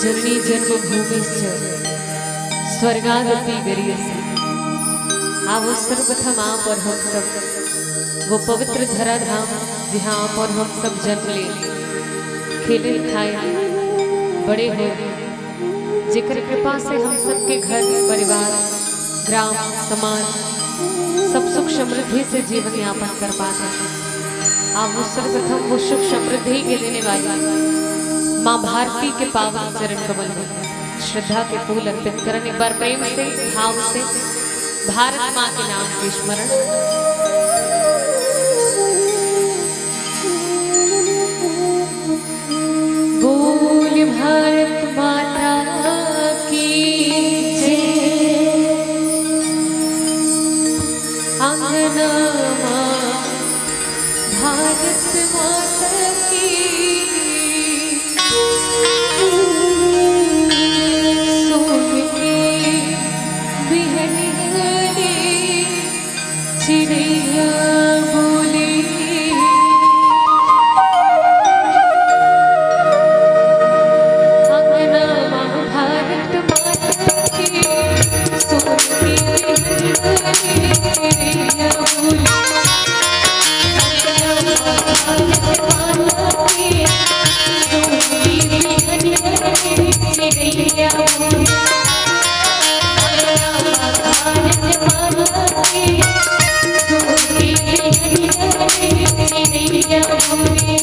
जननी जन्मभूमिश्च स्वर्गादपि गरीयसी। आओ सर्वप्रथम आप और हम सब वो पवित्र धराधाम जहाँ आप और हम सब जन्म ले खेले खाए बड़े हो, जिक्र कृपा से हम सबके घर परिवार ग्राम समाज सब सुख समृद्धि से जीवन यापन कर पाते हैं। आप सर्वप्रथम वो सुख समृद्धि के देने वाली माँ भारती के पावन चरण कमल में श्रद्धा के फूल अर्पित करें। एक बार प्रेम से भाव से भारत माँ के नाम के स्मरण। बोल भारत माता की जय। अंगना माँ भारत माता की चिड़ैया बोले अंगना माँ भारत माता की सोन की चिड़ैया बोले चिड़ैया बोले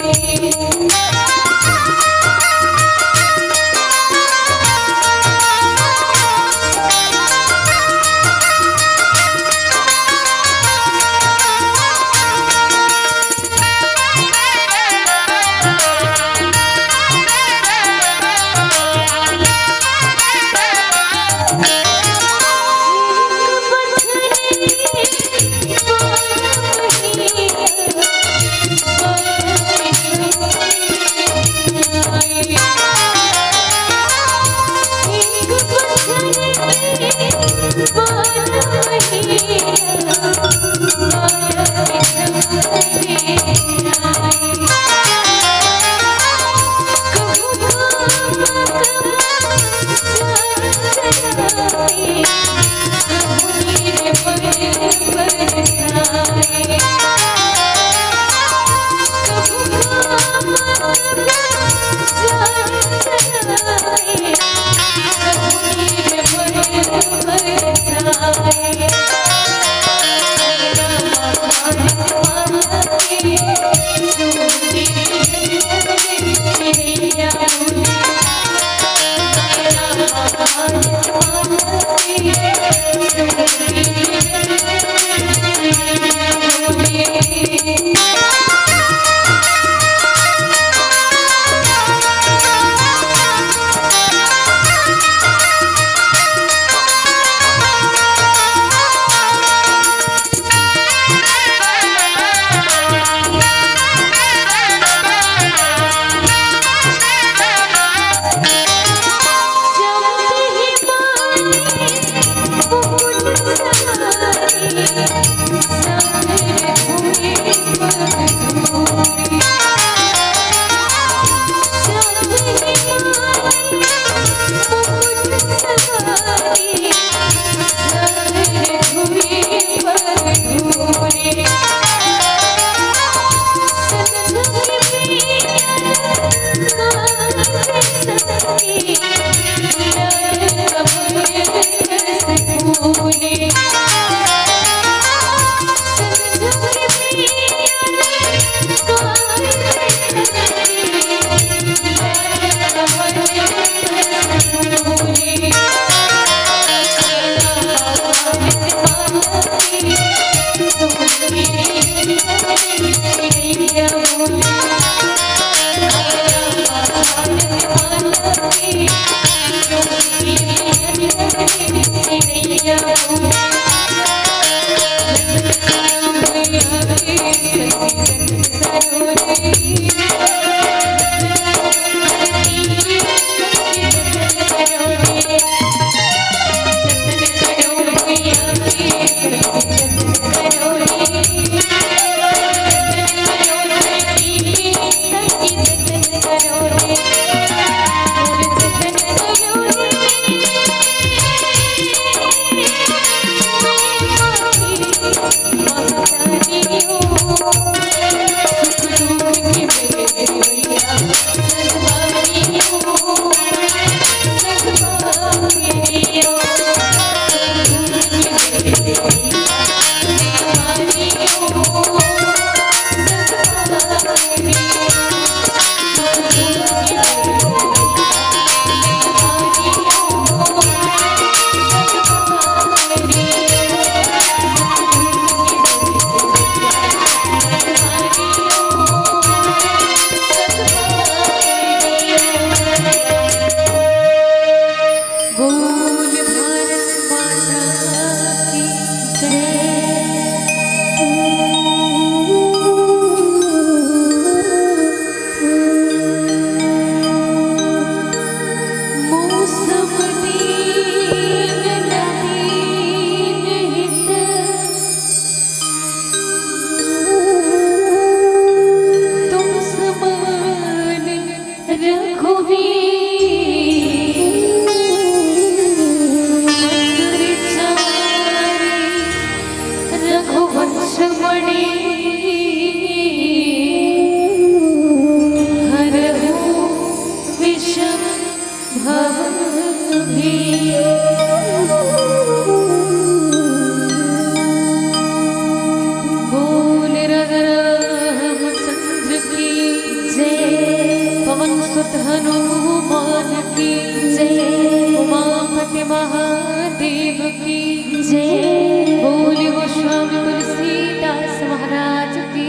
हनुमान की जय, उमापति महादेव की जय, बोले गोस्वामी तुलसीदास महाराज की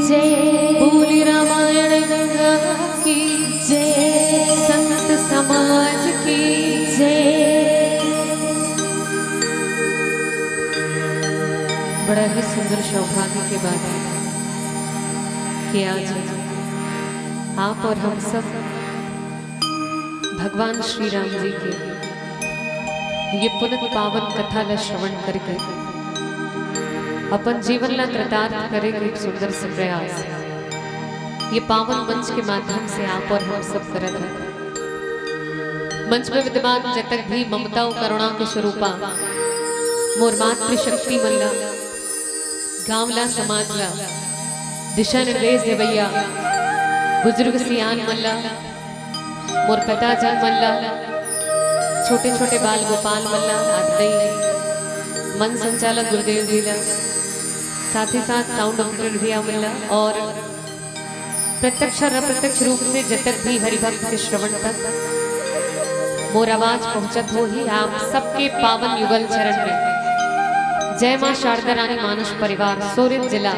जय, बोले रामायण गंगा की जय, संत समाज की जय। बड़ा ही सुंदर सौभाग्य की बात है कि आज आप और हम सब भगवान श्री राम जी के ये पुनः पावन कथा ला श्रवण करके अपन जीवन ला कृतार्थ करेंगे एक सुंदर से प्रयास ये पावन मंच के माध्यम से आप और हम सब कर रहे हैं। मंच में विद्यमान जतक भी ममता और करुणा के स्वरूपा मोर मातृ शक्ति मल्ला गांवला समाजला दिशा निर्देश देवैया बुजुर्ग सियान मल्ला मोर पिता जन मल्ला छोटे छोटे बाल गोपाल मल्ला आदरणीय मन संचालक गुरुदेव जी ला साथ ही साथ साउंड ऑपरेटर भैया मल्ला और प्रत्यक्ष और अप्रत्यक्ष रूप से जतक भी हरिभक्त के श्रवण तक मोर आवाज पहुंचत हो ही आप सबके पावन युगल चरण में जय मां शारदा रानी मानस परिवार सोरेन जिला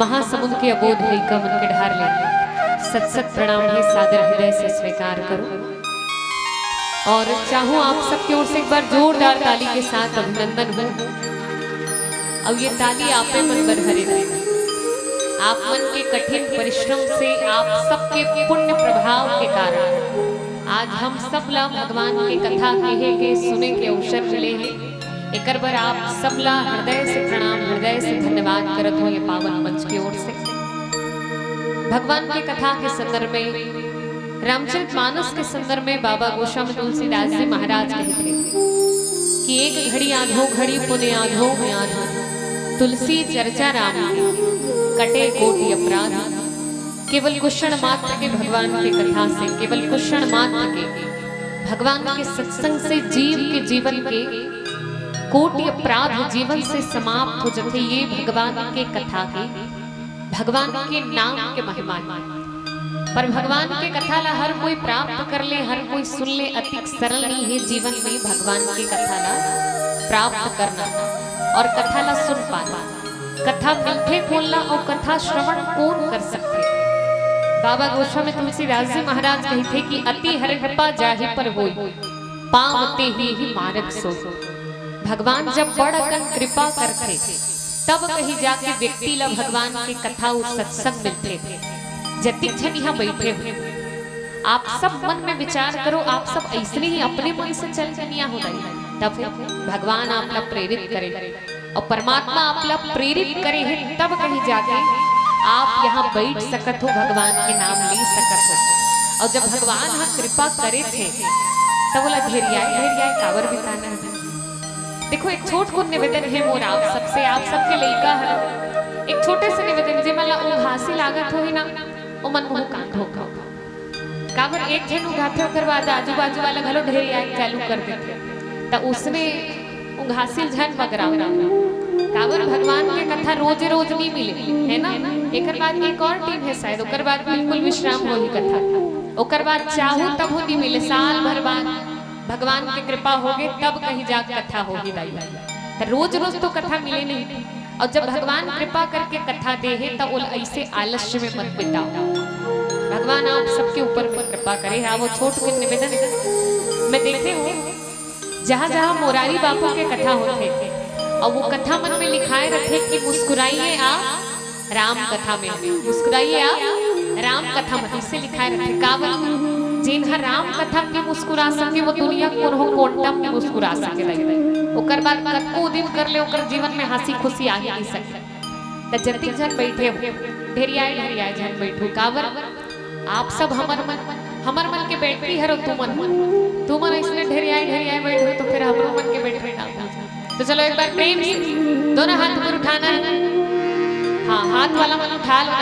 महासमुंद के अबोध का मन के ढार ले सत सत प्रणाम है सादर हृदय से स्वीकार करो और चाहूं आप सबकी ओर से एक बार जोरदार ताली के साथ अभिनंदन हो। अब ये ताली आपे मन पर भरे आप मन के कठिन परिश्रम से आप सबके पुण्य प्रभाव के कारण आज हम सब ला भगवान की कथा कहे के सुने के अवसर मिले हैं। एक बार आप सब ला हृदय से प्रणाम हृदय से धन्यवाद करत हो ये पावन मंच की ओर से। भगवान की कथा के संदर्भ में रामचरितमानस के संदर्भ में बाबा गोस्वामी तुलसीदास जी महाराज कहते थे कि एक घड़ी आधो घड़ी पुण्य आधो में आधो तुलसी चर्चा राम की कटे कोटि अपराध। केवल कुषण मात्र के भगवान की कथा से केवल कुषण मात्र के भगवान के सत्संग से जीव के जीवन के कोटि अपराध जीवन से समाप्त हो जाते ये भगवान के कथा के, भगवान के नाम के महिमा। पर भगवान के कथा ला हर कोई प्राप्त कर ले, हर कोई सुन ले, अति सरल नहीं है जीवन में भगवान की कथा ला प्राप्त करना और कथा ला सुन पाना। कथा मीठे बोलना और कथा श्रवण कौन कर सकते। बाबा गोस्वामी तुलसीदास जी महाराज कहते कि अति हर कृपा जाहि पर होई, पावते ही मार्ग सो। भगवान जब बड़ कृपा करते तब कहीं जाके व्यक्ति ला भगवान की कथा और सत्संग मिलते थे। जतिक जन यहाँ बैठे हुए आप सब मन में विचार करो, आप सब ऐसे ही अपने मन से चल चलिया हो रही, तब भगवान आपला प्रेरित करे और परमात्मा आपला प्रेरित करे है, तब कहीं जाके आप यहाँ बैठ सकत हो, भगवान के नाम ले सकत हो। और जब भगवान हाँ कृपा करे थे तब बोला घेरिया कावर बिताना है। देखो एक छोट को निवेदन है मोर आप सबसे, आप सबके लइका है, एक छोटे से निवेदन जे मला उघासी लागत होई ना ओ मन मुंह कांड हो काबर एक जन उघाते ओकर बाद आजू बाजू वाला घलो ढेरी आए चालू कर देते त उसने उघासी झन बगराव काबर भगवान के कथा रोज रोज नहीं मिले है ना। एकर बाद एक और टीम है शायद, ओकर बाद बिल्कुल विश्राम होई कथा, ओकर बाद चाहू तब हो नहीं मिले, साल भर बाद भगवान की कृपा होगे तब कहीं जाकर कथा होगी दाई। रोज रोज तो कथा मिले नहीं, और जब भगवान कृपा करके कथा दे है तब वो ऐसे आलस्य में मत बिताओ। भगवान आप सबके ऊपर में कृपा करे। हाँ वो छोट के निवेदन मैं देखते हूँ जहाँ जहाँ मोरारी बापू के कथा होते और वो कथा मन में लिखाए रखे कि मुस्कुराइए आप राम कथा में, मुस्कुराइए आप राम कथा में, इससे लिखाए रखे कावल जिन राम कथा में मुस्कुरा सके वो दुनिया को कोंटम में मुस्कुरा सके। ओकर बाद कतको दिन कर ले ओकर जीवन में हंसी खुशी आ ही नहीं सकता। त जति जन बैठे ढेरिया जन बैठो कावर आप सब हमर मन के बैठी हरो तू मन इसने ढेरिया बैठो तो फिर हमरो मन के बैठे ना। तो चलो एक बार प्रेम से दोनों हाथ ऊपर उठाना है। हाँ हाथ वाला मन उठा लो,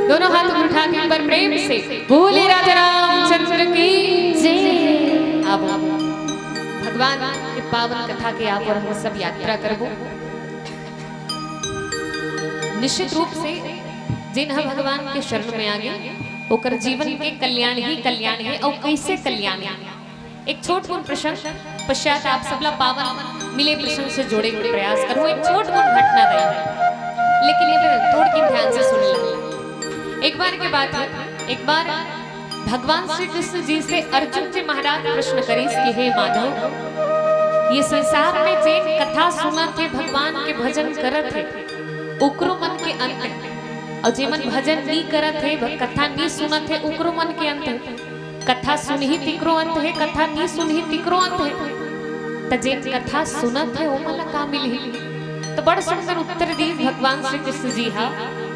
दोनों हाथ ऊपर उठा के एक बार प्रेम से बोले राजा रामचंद्र की जय। अब भगवान के पावन कथा के आप और हम सब यात्रा करबो। निश्चित रूप से जिन हम भगवान के शरण में आ गए ओकर जीवन के कल्याण ही कल्याण है। और कैसे कल्याण है एक छोट मोट प्रसंग पश्चात आप सबला पावन मिले प्रसंग से जोड़े के प्रयास करो। एक छोट मोट घटना रही लेकिन ये थोड़ के ध्यान से सुन लेना। एक बार के बात है, एक बार भगवान श्री कृष्ण जी से अर्जुन जी महाराज प्रश्न करे कि हे माधव ये संसार में जे कथा सुना थे भगवान के भजन करत थे उकरो मन के अंत है, और जे मन भजन नहीं करत है कथा नहीं सुनत है उकरो मन के अंत है। कथा सुन ही तिकरो अंत है, कथा नहीं सुन ही तिकरो अंत है। त जे कथा सुनत है वो मला का मिली। तो बड़ा सुंदर उत्तर दी भगवान श्री कृष्ण जी हा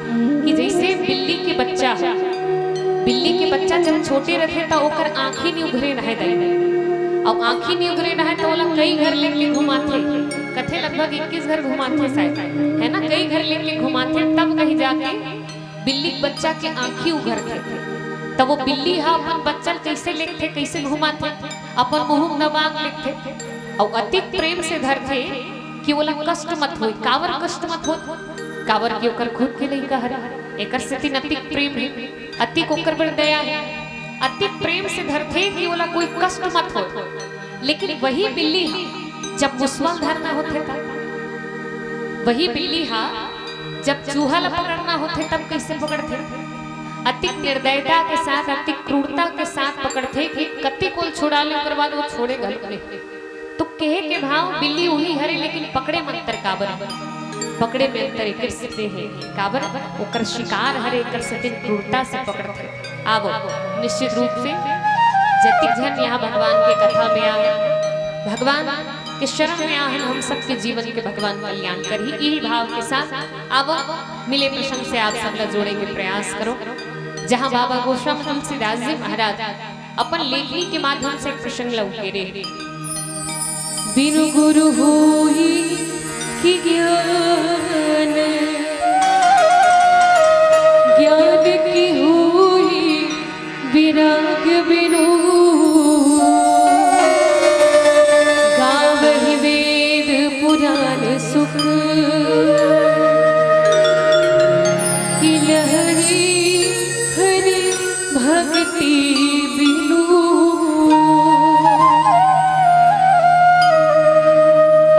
कि जैसे बिल्ली के बच्चा है, बिल्ली के बच्चा जब छोटे रहे तो ओकर आंखें नहीं उघरे रहे दई, अब आंखें नहीं उघरे रहे तो ओला कई घर लेके घुमाते, कथे लगभग 21 घर घुमाते शायद है ना, कई घर लेके घुमाते तब कहीं जाके बिल्ली के बच्चा के आंखें उघरते। तब वो बिल्ली हा अपन बच्चा कैसे लेते कैसे घुमाते अपन मुंह दबाग लेते और अति प्रेम से धरते कि बोला कष्ट मत हो। कावर कष्ट मत हो, कावर की ओकर खुद के नहीं कह एकर से तीन अति प्रेम है, अति ओकर पर दया है, अति प्रेम से धरते कि बोला कोई कष्ट मत हो। लेकिन वही बिल्ली जब मुसलमान धरना होते था, वही बिल्ली हा जब चूहा ला पकड़ना होते तब कैसे पकड़ते, अति निर्दयता के साथ अति क्रूरता के साथ पकड़ते कि कति को छुड़ा ले ओकर बाद वो छोड़े गल तो कहे के भाव बिल्ली वही हरे लेकिन पकड़े मंतर काबर, पकड़े में अंतर एकर से है काबर ओकर शिकार हरे एकर से क्रूरता से पकड़ते। आवो निश्चित रूप से जति जन यहाँ भगवान के कथा में आए, भगवान के शरण में आए, हम सबके जीवन के भगवान कल्याण कर ही यही भाव के साथ आवो मिले प्रसंग से आप सब ला जोड़े के प्रयास करो। जहाँ बाबा गोस्वामी तुलसीदास जी महाराज अपन लेखनी के माध्यम से प्रसंग ला उकेरे बिनु गुरु होई कि ज्ञान ज्ञान की होई विराग बिनु गावहि हरि भक्ति बिनु।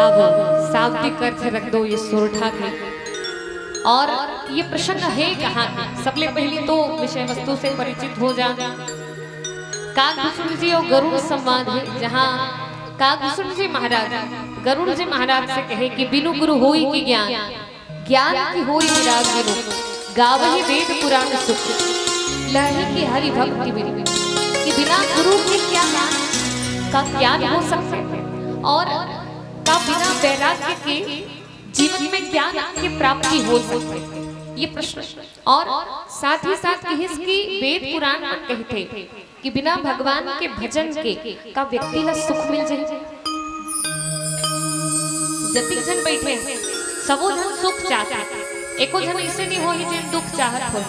अब शाब्दिक अर्थ रख दो ये सोरठा के। और ये प्रसंग है कहाँ का? सबले पहले तो विषय वस्तु से परिचित हो जा। काकभूषण जी और गरुड़ संवाद है, जहाँ काकभूषण जी महाराज गरुड़ जी महाराज से कहे कि बिनु गुरु होई की ज्ञान, ज्ञान की होई विराग बिनु, गावहि वेद पुराण सुख, लहि की हरि भक्ति बिनु। कि बिना गुरु के क्या का ज्ञान हो सकते और का बिना वैराग्य के जीवन में ज्ञान की प्राप्ति हो सकती है, ये प्रश्न। और साथ ही साथ इसकी वेद पुराण में कहते कि बिना भगवान के भजन के का व्यक्ति ला सुख मिल जाए। जतिक जन बैठे सबो जन सुख चाहते, एको जन इसे नहीं हो जिन दुख चाहत हो,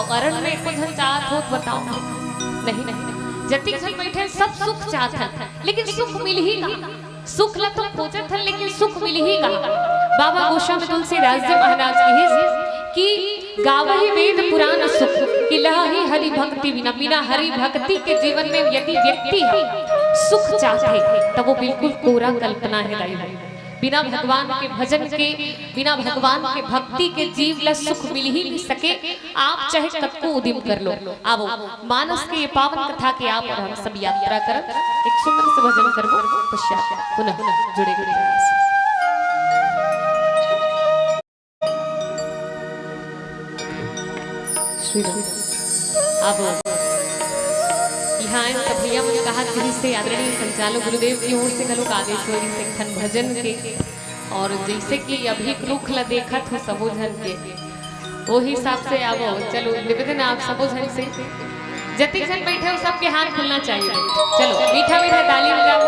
और अरण में एको जन चाहत हो बताओ नहीं। जतिक जन बैठे सब सुख चाहते, लेकिन सुख मिल ही कहाँ? सुख ला तो खोजत है, लेकिन सुख मिल ही कहाँ? बाबा गोस्वामी तुलसीदास जी महाराज की गावहि वेद पुराण सुख, कि लहि हरि भक्ति बिना। बिना हरि भक्ति के जीवन में यदि व्यक्ति सुख चाहे तो वो बिल्कुल कोरा कल्पना है दाई। बिना भगवान के भजन के, बिना भगवान के भक्ति के जीव ला सुख मिल ही नहीं सके। आप चाहे कतको उद्यम कर लो। आओ मानस के ये पावन कथा के आप और हम सब यात्रा कर एक सुंदर से भजन करबो, पश्चात पुनः जुड़े जुड़े। अब यहाँ भैया मुझे कहा से आदरणीय संचालक गुरुदेव की ओर से कलोक आदेश्वरी से खन भजन के, और जैसे कि अभी रुख ला देखा था सबो झन के, वो हिसाब से अब चलो निवेदन आप सबो झन से जति जन बैठे हो सबके हाथ खुलना चाहिए। चलो मीठा मीठा ताली बजाओ।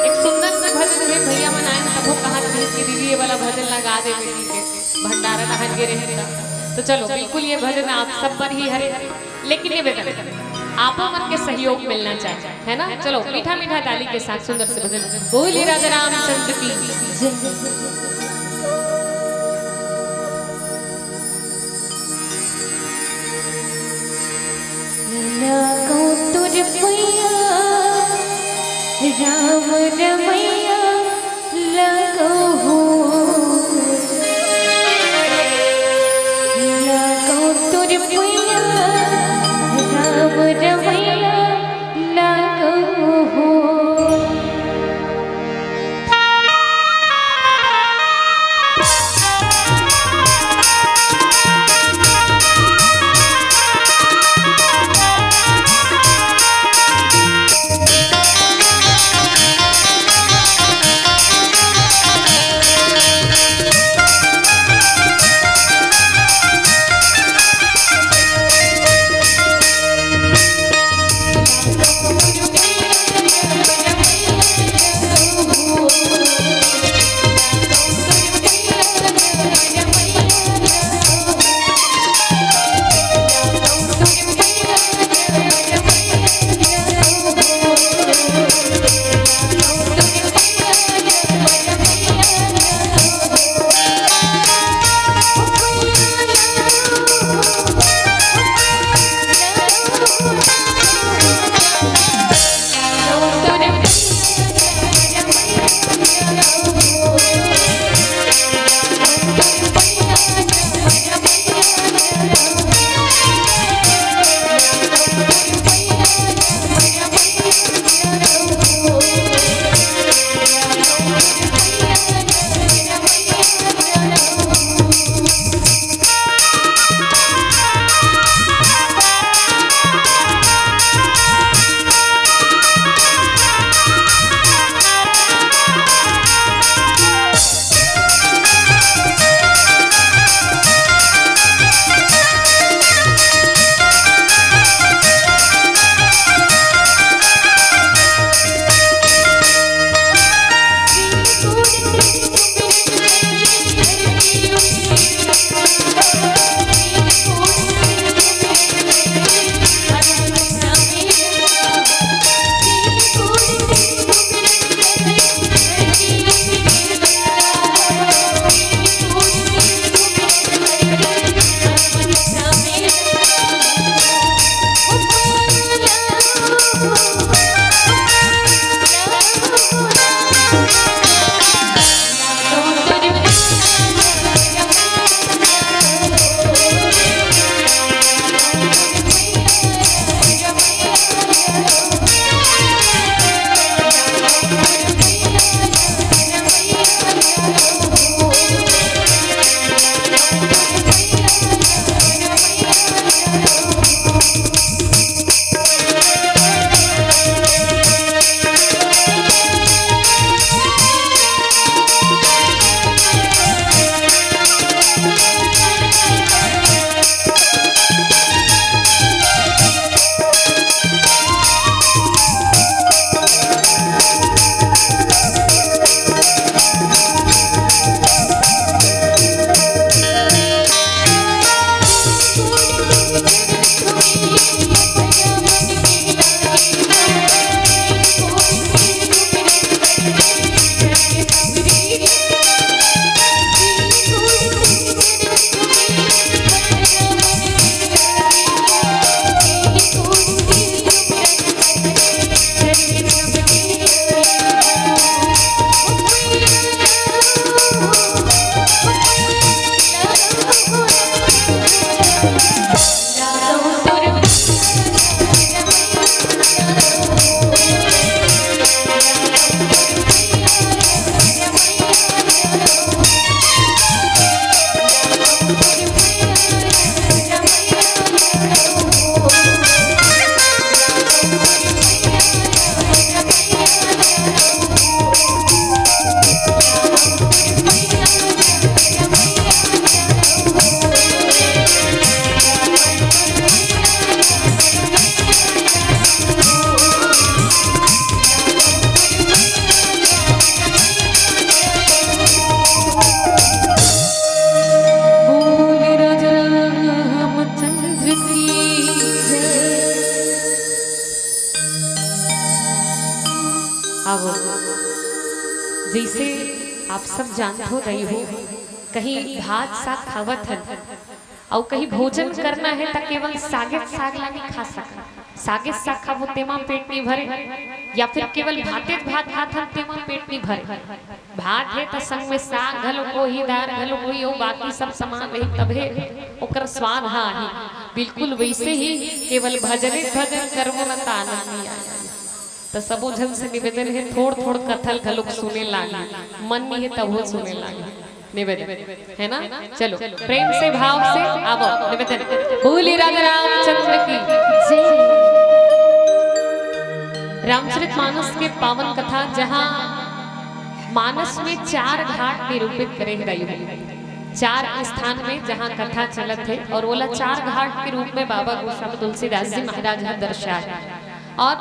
एक सुंदर से भजन है भैया मनाए सबो कहा कि दीदी ये वाला भजन लगा दे के भंडारा नहन के रहे। तो चलो बिल्कुल ये भजन आप सब पर ही है, लेकिन ये बेटा आपो मन के सहयोग मिलना चाहिए, है ना? चलो मीठा मीठा ताली के साथ सुंदर से भजन बोले राजा रामचंद्र की राम रमैया लगो हो, लगो तुर पैया राम रमैया लगो हो। लागो तुर अब जैसे आप सब जानते हो रही हो कहीं भात साग खावत है और कहीं भोजन करना है तो केवल सागे साग लानी खा सका सागे साग खाबो तेमा पेट नहीं भरे या फिर केवल भाते भात खाथन तेमा पेट नहीं भरे भात है तो संग में साग घलो कोई दाल घलो कोई और बाकी सब सामान रही तबे ओकर स्वाद हा ही बिल्कुल वैसे ही केवल भजन करबो न त आनंद नहीं आया तो सबो जन से निवेदन है थोड़ थोड़ कथल घलोक सुने लागे मन नहीं है तब वो सुने लागे निवेदन है ना। चलो प्रेम से भाव से आवो निवेदन बोली राजा रामचंद्र की जय। रामचरितमानस के पावन कथा जहाँ मानस में 4 घाट निरूपित करे गई है 4 स्थान में जहाँ कथा चलत है और बोला 4 घाट के रूप में बाबा गोस्वामी तुलसीदास जी महाराज ने दर्शाया और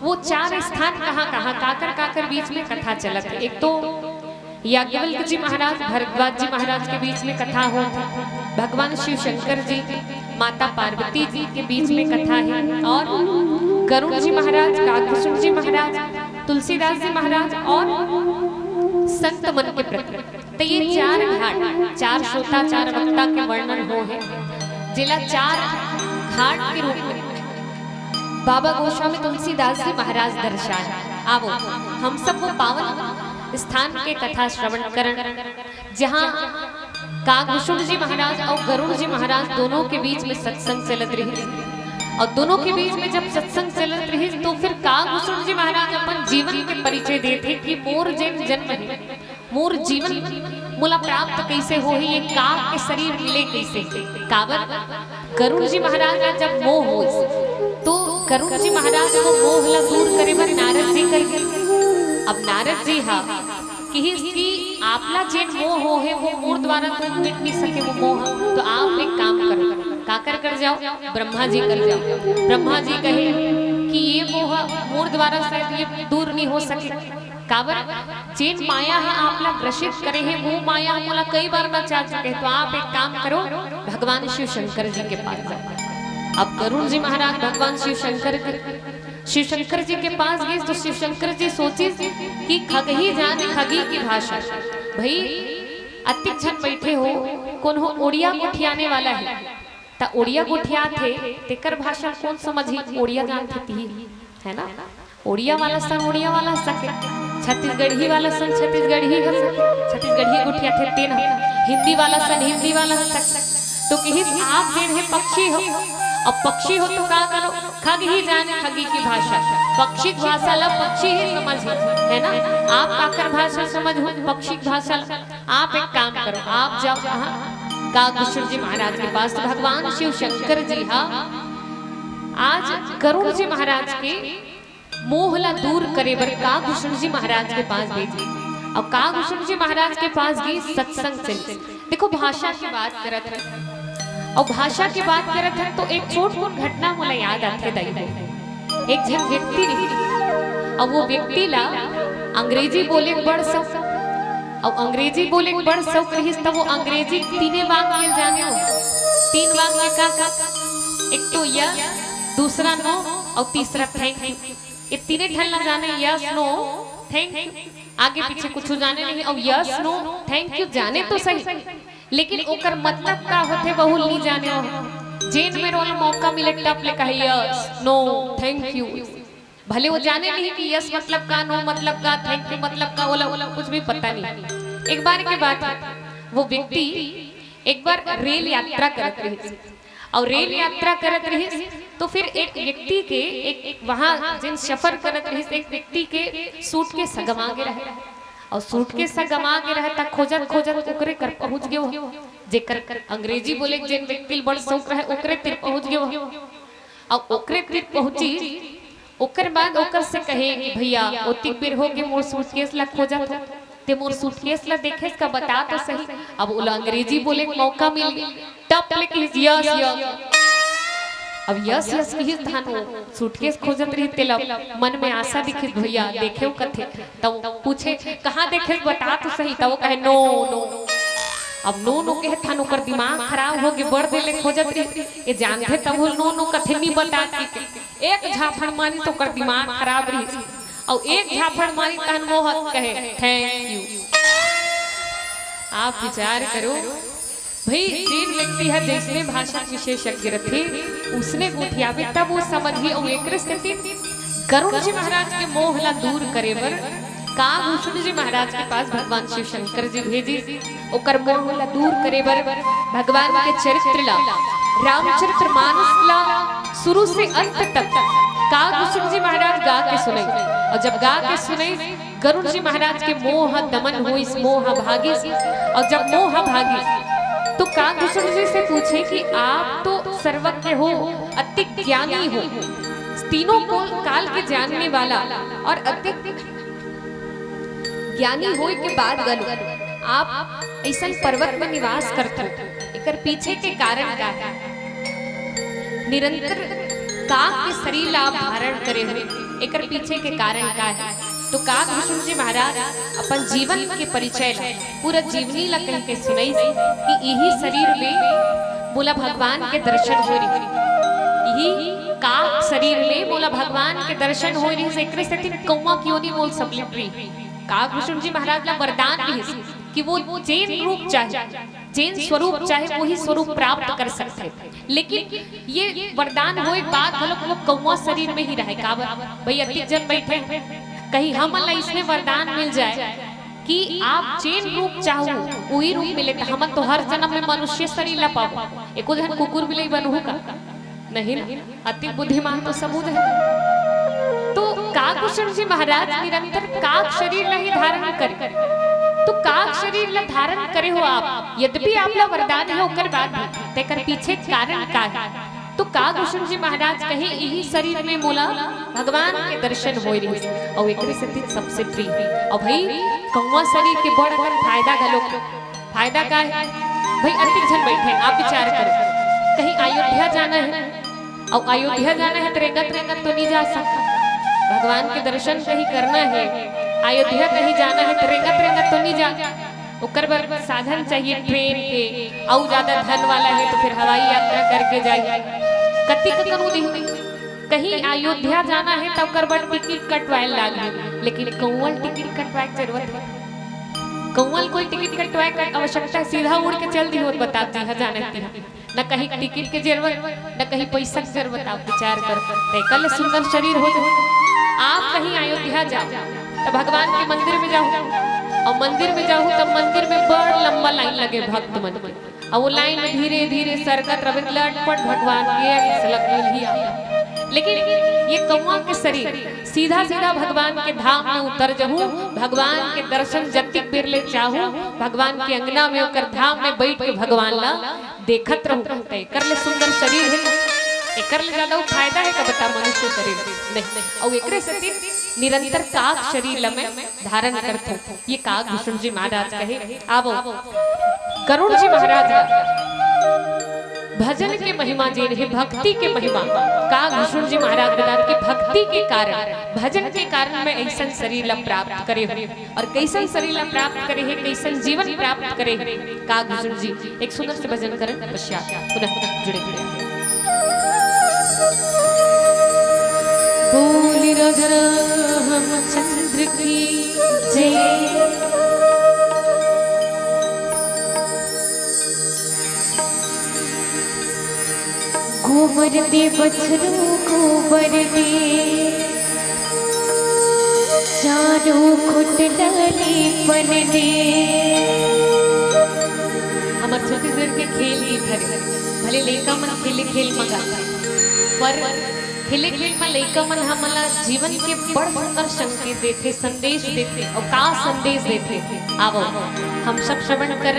वो 4 स्थान कहाँ कहाँ काकर काकर बीच में कथा चलत है। एक तो याज्ञवल्क्य जी महाराज भरद्वाज जी महाराज के बीच में कथा हो भगवान शिव शंकर जी माता पार्वती जी के बीच में कथा है और गरुड़ जी महाराज काकभूषण जी महाराज तुलसीदास जी महाराज और संत मन के प्रति तो ये 4 घाट 4 श्रोता 4 वक्ता के वर्णन हो है जिला 4 घाट के रूप में बाबा गोस्वामी तुलसीदास जी महाराज दर्शाए। आवो हम सब वो पावन स्थान के कथा श्रवण करण जहाँ काकभूषण जी महाराज और गरुड़ जी महाराज दोनों के बीच में सत्संग चलत रही और दोनों के बीच में जब सत्संग चलत रही तो फिर काकभूषण जी महाराज अपन जीवन के परिचय देते कि मोर जैन जन्म है मोर जीवन मुला प्राप्त कैसे हो ही ये काक के शरीर मिले कैसे काबर गरुड़ जी महाराज का जब मोह हो तो गरुड़ जी महाराज को मोह ला दूर करे बर नारद जी कर अब नारद जी हाँ कि आपला जेन मोह हो है वो मोर द्वारा तो मिट नहीं सके वो मोह तो आप एक काम करो काकर कर जाओ ब्रह्मा जी कर जाओ ब्रह्मा जी कहे कि ये मोह मोर द्वारा शायद ये दूर नहीं हो सके काबर जेन माया है आपला ग्रसित करे है वो माया हमला कई बार बचा चुके तो आप एक काम करो भगवान शिव शंकर जी के पास जाओ। अब गरुड़ जी महाराज भगवान शिव शंकर जी के पास गए तो शिव शंकर जी सोचे कि खग ही जाने खगी की भाषा भाई अतिक जन बैठे हो कौन हो ओडिया गुठियाने वाला है ता ओडिया गुठिया थे तेकर भाषा कौन समझी ओडिया जानते थी है ना ओडिया वाला सन ओडिया वाला सके छत्तीसगढ़ी वाला सन छत्तीसगढ़ी का सके छत्तीसगढ़ी गुठिया थे तेन हिंदी वाला सन हिंदी वाला सके तो कहीं आप जेन है पक्षी हो अब पक्षी हो तो क्या करो खग ही जाने खगी की भाषा पक्षी भाषा ला पक्षी ही समझ है ना आप काकर भाषा समझ हो पक्षी भाषा आप एक काम करो आप जाओ कहाँ काकभूषण जी महाराज के पास तो भगवान शिव शंकर जी हाँ आज गरुड़ जी महाराज के मोहला दूर करे बर काकभूषण जी महाराज के पास भेजी और काकभूषण जी महाराज के पास गई सत्संग चलते देखो भाषा की बात करत है और भाषा की बात करत है तो एक छोट मोट घटना मुला याद आते दई एक जन व्यक्ति रही और वो व्यक्ति ला अंग्रेजी बोले बड़ सब और अंग्रेजी बोले बड़ सब रही तब वो अंग्रेजी 3 वाक्य जाने हो 3 वाक्य का एक तो यस दूसरा नो और तीसरा थैंक यू ये 3 ठन ला जाने यस नो थैंक यू आगे पीछे कुछ जाने नहीं और यस नो थैंक यू जाने तो सही लेकिन ओकर मतलब का होते बहुल नहीं जाने हो जेन में रोल मौका मिले टप ले कहे यस नो थैंक यू भले वो जाने नहीं कि यस मतलब का नो मतलब का थैंक यू मतलब का ओला कुछ भी पता नहीं। एक बार की बात है वो व्यक्ति एक बार रेल यात्रा करत रही और रेल यात्रा करत रही तो फिर एक व्यक्ति के एक वहाँ जिन सफर करत रही एक व्यक्ति के सूटकेस गमा के रहे और सूटकेस गमा के रहे तक खोजत खोजत ओकरे कर पहुंच गयो जेकर अंग्रेजी बोले जिन व्यक्ति बड़ शौक रहे ओकरे तिर पहुंच गयो और ओकरे तिर पहुंची ओकर बाद ओकर से कहे कि भैया ओती बेर हो के मोर सूटकेस ला खोजत हो ते मोर सूटकेस ला देखे का बता तो सही। अब वो अंग्रेजी बोले मौका मिल गया टप लिख यस यस अब यस यस की स्थान हो सूटकेस खोजत रही तेला मन में आशा दिखे भैया देखे कथे तब पूछे कहाँ देखे बता तो सही तब वो कहे नो नो अब नो नो कहे थान ओकर दिमाग खराब हो गए बढ़ देले खोजत रही ये जानते तब वो नो नो कथे नहीं बता के एक झाफड़ मारी तो ओकर दिमाग खराब रही और एक झाफड़ मारी तहन मोहत कहे थैंक यू। आप विचार करो भाई जिन व्यक्ति है जिसने भाषा विशेषज्ञ रखे उसने गुठियावे तब वो समझिए और एक स्थिति करुण जी महाराज के मोह ला दूर करे बर काभूषण जी महाराज के पास भगवान शिव शंकर जी भेजी ओकर मोह ला दूर करे बर भगवान के चरित्र ला रामचरितमानस ला शुरू से अंत तक काभूषण जी महाराज गा के सुने और जब गा के सुने गरुड़ जी महाराज के मोह दमन हो इस मोह भागी और जब मोह भागी तो काभूषण जी से पूछे कि आप तो सर्वज्ञ हो अति ज्ञानी हो तीनों को काल के जानने वाला और अति ज्ञानी हो के बाद गलो आप ऐसा पर्वत में निवास करते एकर पीछे के कारण का है निरंतर काक के शरीर आप धारण करे हुए एकर पीछे के कारण का है तो काभूषण जी महाराज अपन जीवन के परिचय ला पूरा जीवनी ला कह के सुनाई कि यही शरीर में बोला भगवान के दर्शन हो रही यही काक शरीर में बोला भगवान के दर्शन हो रही से एकरे से कौवा क्यों नहीं बोल सकलित रही काभूषण जी महाराज ला वरदान भी कि वो जैन रूप चाहे जैन स्वरूप चाहे वही स्वरूप प्राप्त कर सकते लेकिन ये वरदान होए बाद वो कौवा शरीर में ही रहे का भाई अति जन बैठे कहीं हम इसमें वरदान मिल जाए कि आप जैन रूप चाहो वही रूप मिले हम तो हर जन्म में मनुष्य शरीर ला पाओ एको जन कुकुर मिले बनहु का नहीं अति बुद्धिमान तो सबूत है। तो काभूषण जी महाराज निरंतर काक शरीर ला ही धारण करे तो काक शरीर ला धारण करे हो आप यद्यपि आप ला वरदान है ओकर बाद भी तेकर पीछे कारण का है तो काभूषण जी महाराज कहे यही शरीर में मोला भगवान के दर्शन हो रही और एकरे से सबसे प्रिय और भाई कौवा शरीर के बड़ अगर फायदा गलो फायदा का है भाई अति जन बैठे आप विचार करो कहीं अयोध्या जाना है और अयोध्या जाना है तो रेंगत तो नहीं जा सकता भगवान के दर्शन कहीं करना है अयोध्या कहीं जाना है तो रेंगत तो नहीं जा ओकर बर साधन चाहिए ट्रेन के और ज्यादा धन वाला है तो फिर हवाई यात्रा करके जाइए कति करू दी कहीं अयोध्या जाना है तब कर बर टिकट कटवाए लागे लेकिन कौवल टिकट कटवाए की जरूरत है कौवल कोई टिकट कटवाए का आवश्यकता सीधा उड़ के चल दी हो बता दी जाने दी न कहीं टिकट की जरूरत न कहीं पैसा की जरूरत आप विचार कर कल सुंदर शरीर हो आप कहीं अयोध्या जाओ तो भगवान के मंदिर में जाओ और मंदिर में जाओ तब मंदिर में बड़ लंबा लाइन लगे भक्त मन में और वो लाइन में धीरे धीरे सरकत रवे लटपट भगवान के झलक मिल ही आता लेकिन ये कौवा के शरीर सीधा सीधा भगवान के धाम में उतर जाऊं भगवान के दर्शन जति बेर ले चाहूं भगवान के अंगना में होकर धाम में बैठ के भगवान ला देखत रहूं कर ले सुंदर शरीर है एकर ले ज्यादा फायदा है का बता मनुष्य शरीर नहीं और एकरे से निरंतर काक शरीर ला में धारण करते ये काभूषण जी महाराज कहे आवो करुण जी महाराज भजन के महिमा जे है भक्ति के महिमा काभूषण जी महाराज बता कि भक्ति के कारण भजन के कारण में ऐसा शरीर ला प्राप्त करे और कैसन शरीर ला प्राप्त करे है कैसन जीवन प्राप्त करे है काभूषण जी एक सुंदर से भजन करें पश्चात पुनः जुड़े बोल राजा रामचंद्र की जय गोबर दे बछरू गोबर दे चारों खुट डाली पर दे हमर छोटी देर के खेल ही धरे भले लइका मन खेले खेल मगाता पर खेले खेल में लइका मन हमला जीवन के बड़ सुंदर संकेत देते संदेश देते और का संदेश देते। आवो हम सब श्रवण कर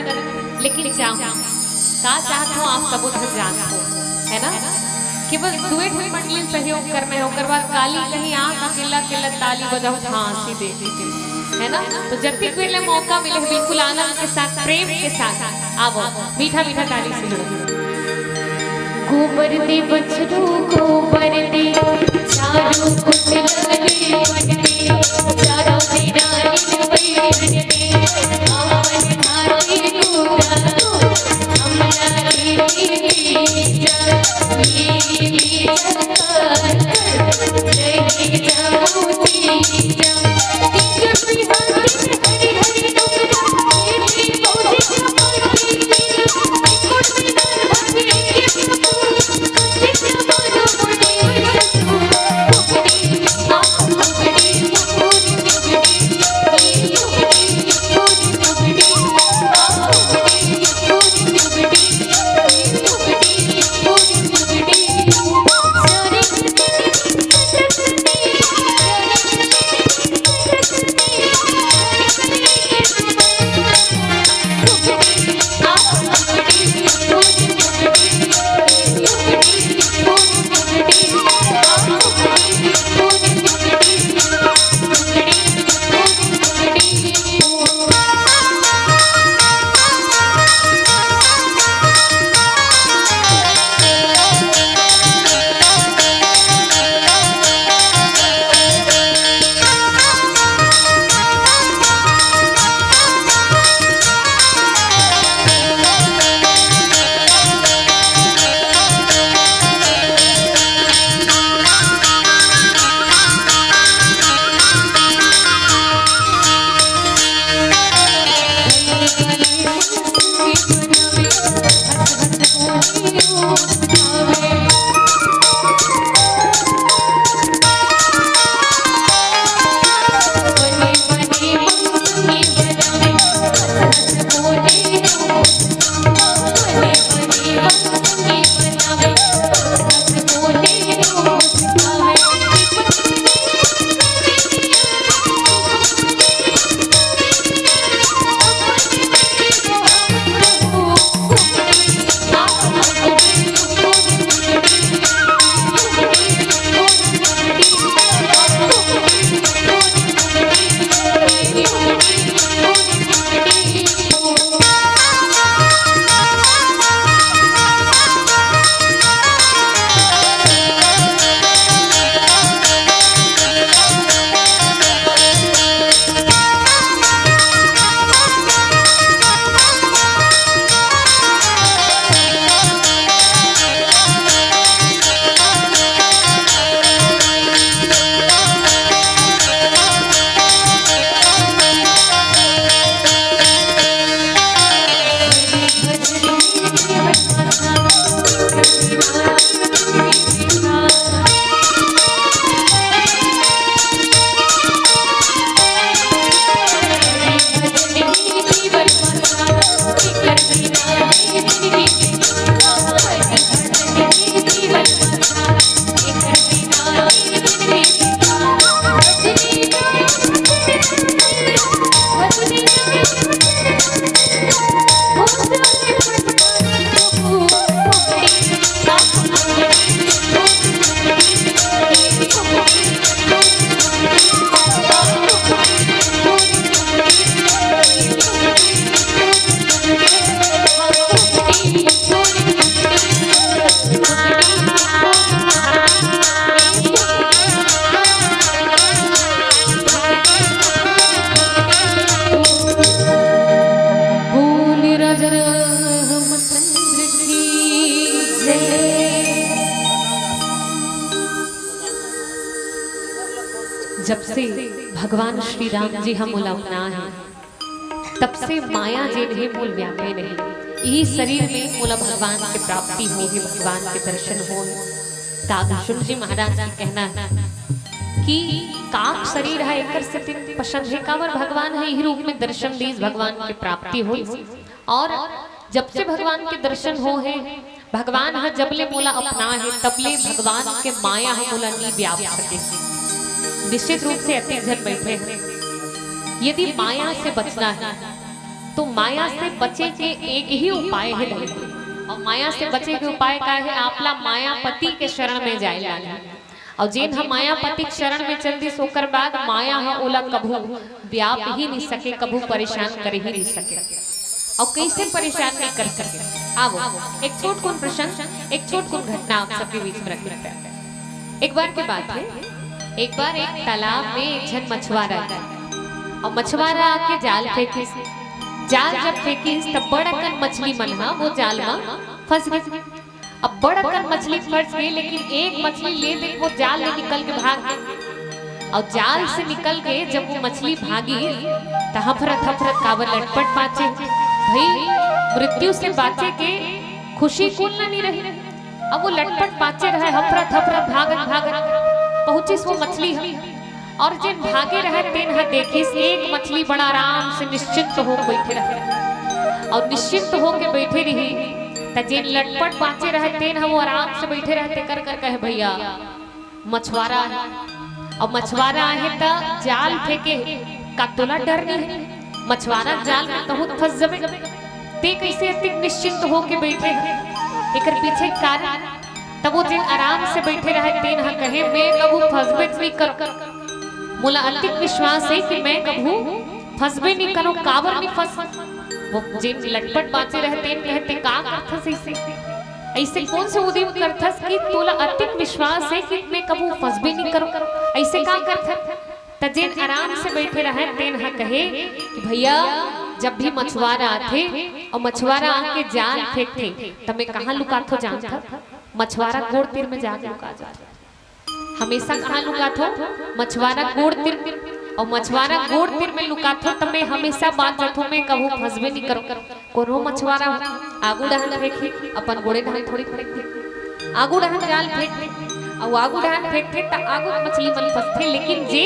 लेकिन का चाहत हो आप सब उधर जान हो है ना केवल दुए ठे मंडली सहयोग करना है ओकर बाद काली कहीं आंख अकेला अकेला ताली बजाओ हंसी दे है ना। तो जब भी कोई मौका मिले बिल्कुल आनंद के साथ प्रेम के साथ आवो मीठा मीठा ताली से जुड़ो। गोबर दे बछरू गोबर दे चारों कुटलरे वडे चारों दे डाली बैठे दे आवन धारी गुरानो हमला रे जय जाऊती जब से भगवान श्री राम जी हम उलवना है तब से माया जी नहीं मूल व्यापे नहीं यही शरीर में मूल भगवान की प्राप्ति हो ही भगवान के दर्शन हो। कागुशुल जी महाराज का कहना है कि काक शरीर है एकर से पसंद है कावर भगवान है यही रूप में दर्शन दीज भगवान की प्राप्ति हो। और जब से भगवान के दर्शन हो है, भगवान हा जबले मोला अपना है, तबले भगवान के माया है मोला नी व्याप सके। निश्चित रूप से अति जन बैठे हैं, यदि माया से बचना है तो माया से बचे के एक ही उपाय है भाई। और माया से बचे के उपाय का है, आपला मायापति के शरण में जाए। और जिन हम मायापति के शरण में चल दी सोकर बाद माया हा ओला कभू व्याप ही नहीं सके, कभू परेशान कर ही नहीं सके। और कैसे परेशान नहीं कर सके, आओ एक छोट कौन प्रश्न, एक छोट कौन घटना आप सबके बीच में रख लेते हैं। एक बार की बात है, एक बार एक तालाब में एक जन मछुआरा था और मछुआरा आके जाल फेंकी। जाल जब फेंकी तब बड़कन मछली मन हा वो जाल में फंस गई। अब बड़कन मछली फंस गई, लेकिन एक मछली ले दे वो जाल ले निकल के भाग गई। और जाल से निकल के जब वो मछली भागी तो हफरत हफरत काबर लटपट पाचे भाई, मृत्यु से बाचे के खुशी कौन नहीं रही। अब वो लटपट पाचे रहे, हफरत हफरत भागत भागत पहुंची वो मछली हम। और जिन भागे रहे तेन हा देखी एक मछली बड़ा आराम से निश्चिंत हो बैठे रहे। और निश्चिंत हो के बैठे रही तो जिन लटपट बाचे रहे तेन हा वो आराम से बैठे रहते कर कर कहे भैया मछुआरा है। और मछुआरा है तो जाल फेंके का तोला डर नहीं है, मछुआरा जाल में तो फंस जबे ते कैसे अति निश्चिंत हो के बैठे। एक पीछे कारण तब वो जिन आराम से बैठे रहे तेन हा कहे मैं कबू फंसबे नहीं कर, मोला अति विश्वास है कि मैं कबू फंसबे नहीं करो, काबर नहीं फंस। वो जिन लटपट बाचे रहते कहते का करथस ऐसे कौन से उदिम करथस कि तोला अति विश्वास है कि मैं कबू फंसबे नहीं करो, ऐसे का करथस। त जिन आराम से बैठे रहे तेन हा कहे कि भैया जब भी मछुआरा आते और मछुआरा आके जाल फेंकते तब मैं कहाँ लुकाथो जानता, मछुआरा गोड़ तीर में जाके लुका जाता। हमेशा कहाँ लुकाथो, मछुआरा गोड़ तीर, और मछुआरा गोड़ तीर में लुकाथो तब मैं हमेशा बात जाथो मैं कबू फंसबे नहीं करो। कोनो मछुआरा आगू डहन फेंके अपन गोड़े डहन थोड़ी फेंकते, आगू डहन जाल फेंकते और आगू डहन फेंकते तो आगू मछली मन फंसते। लेकिन जे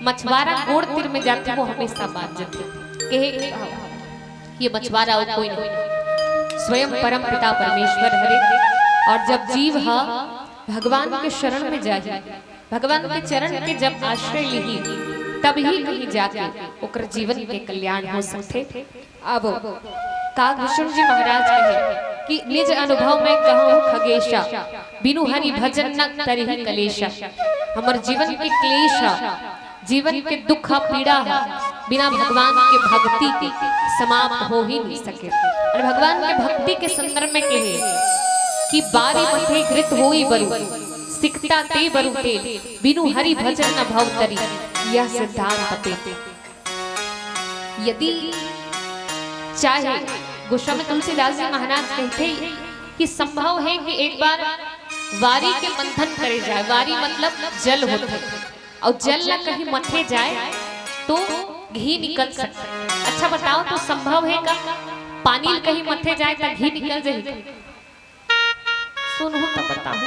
मछुआरा गोड़ तीर में जाते वो हमेशा बात जाते कहे ये मछुआरा और कोई नहीं, स्वयं परम पिता परमेश्वर हरे। और जब जीव हा भगवान के शरण में जाए, भगवान के चरण के जब आश्रय ली तब ही कहीं जाके ओकर जीवन के कल्याण हो सकते। अब कागभूषण जी महाराज कहे कि निज अनुभव में कहूँ खगेशा, बिनु हरि भजन न तरहि कलेशा। हमर जीवन के क्लेश, जीवन के दुख पीड़ा बिना भगवान के भक्ति के समाप्त हो ही नहीं सके। और भगवान के भक्ति के संदर्भ में कहे कि बारी मथे घृत होई बरु, सिकता ते बरु तेल, बिनु हरि भजन न भव तरी, यह सिद्धांत पे। यदि चाहे गोस्वामी तुलसीदास जी महाराज कहते कि संभव है कि एक बार वारी के मंथन करे जाए, वारी मतलब जल होता है और जल न कहीं मथे जाए तो घी निकल सकता है। अच्छा बताओ तो संभव है का पानी कहीं मथे जाए तो घी निकल जाए? सुन हो तो बताओ,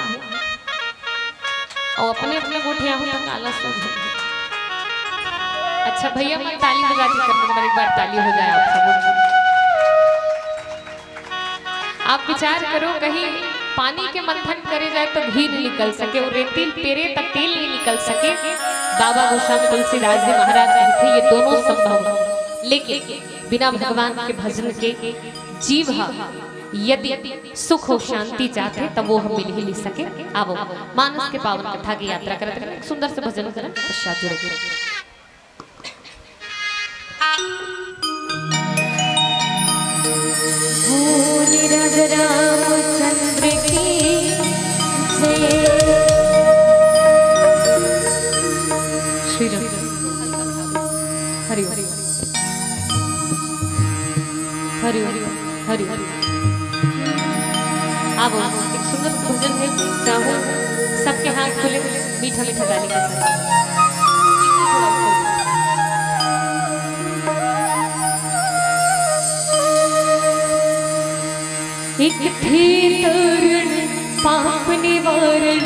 और अपने अपने गोठिया हो तो काला सुन। अच्छा भैया मैं ताली बजा के करने एक बार ताली हो जाए आप सब। आप विचार करो कहीं पानी के मंथन करे जाए तो घी नहीं निकल सके, और रेतिल पेरे तक तेल नहीं निकल सके। बाबा गोस्वामी तुलसीदास जी महाराज कहते ये दोनों संभव, लेकिन बिना भगवान के भजन के जीव यदि सुख हो शांति चाहते तब वो हम मिल ही नहीं सके। आवो मानस के पावन कथा की यात्रा करते सुंदर से भजन करन पश्चात जुड़े। रामचंद्र की श्री हरि हरि हरि हरि हरि। अब एक सुंदर भजन है, चाहो सबके हाथ खुले मीठा मीठा गाने के साथ। एक थे तरुण पाप निवारण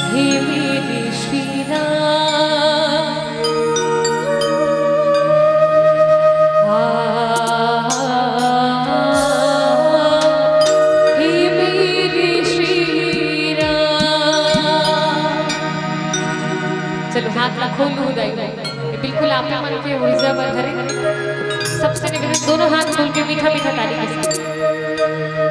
हे मेरे श्री राम, हाथ ला खोलू दाई ये बिल्कुल आपे मन के ऊर्जा भरे सबसे निकले दोनों हाथ खोल के मीठा मीठा ताली के साथ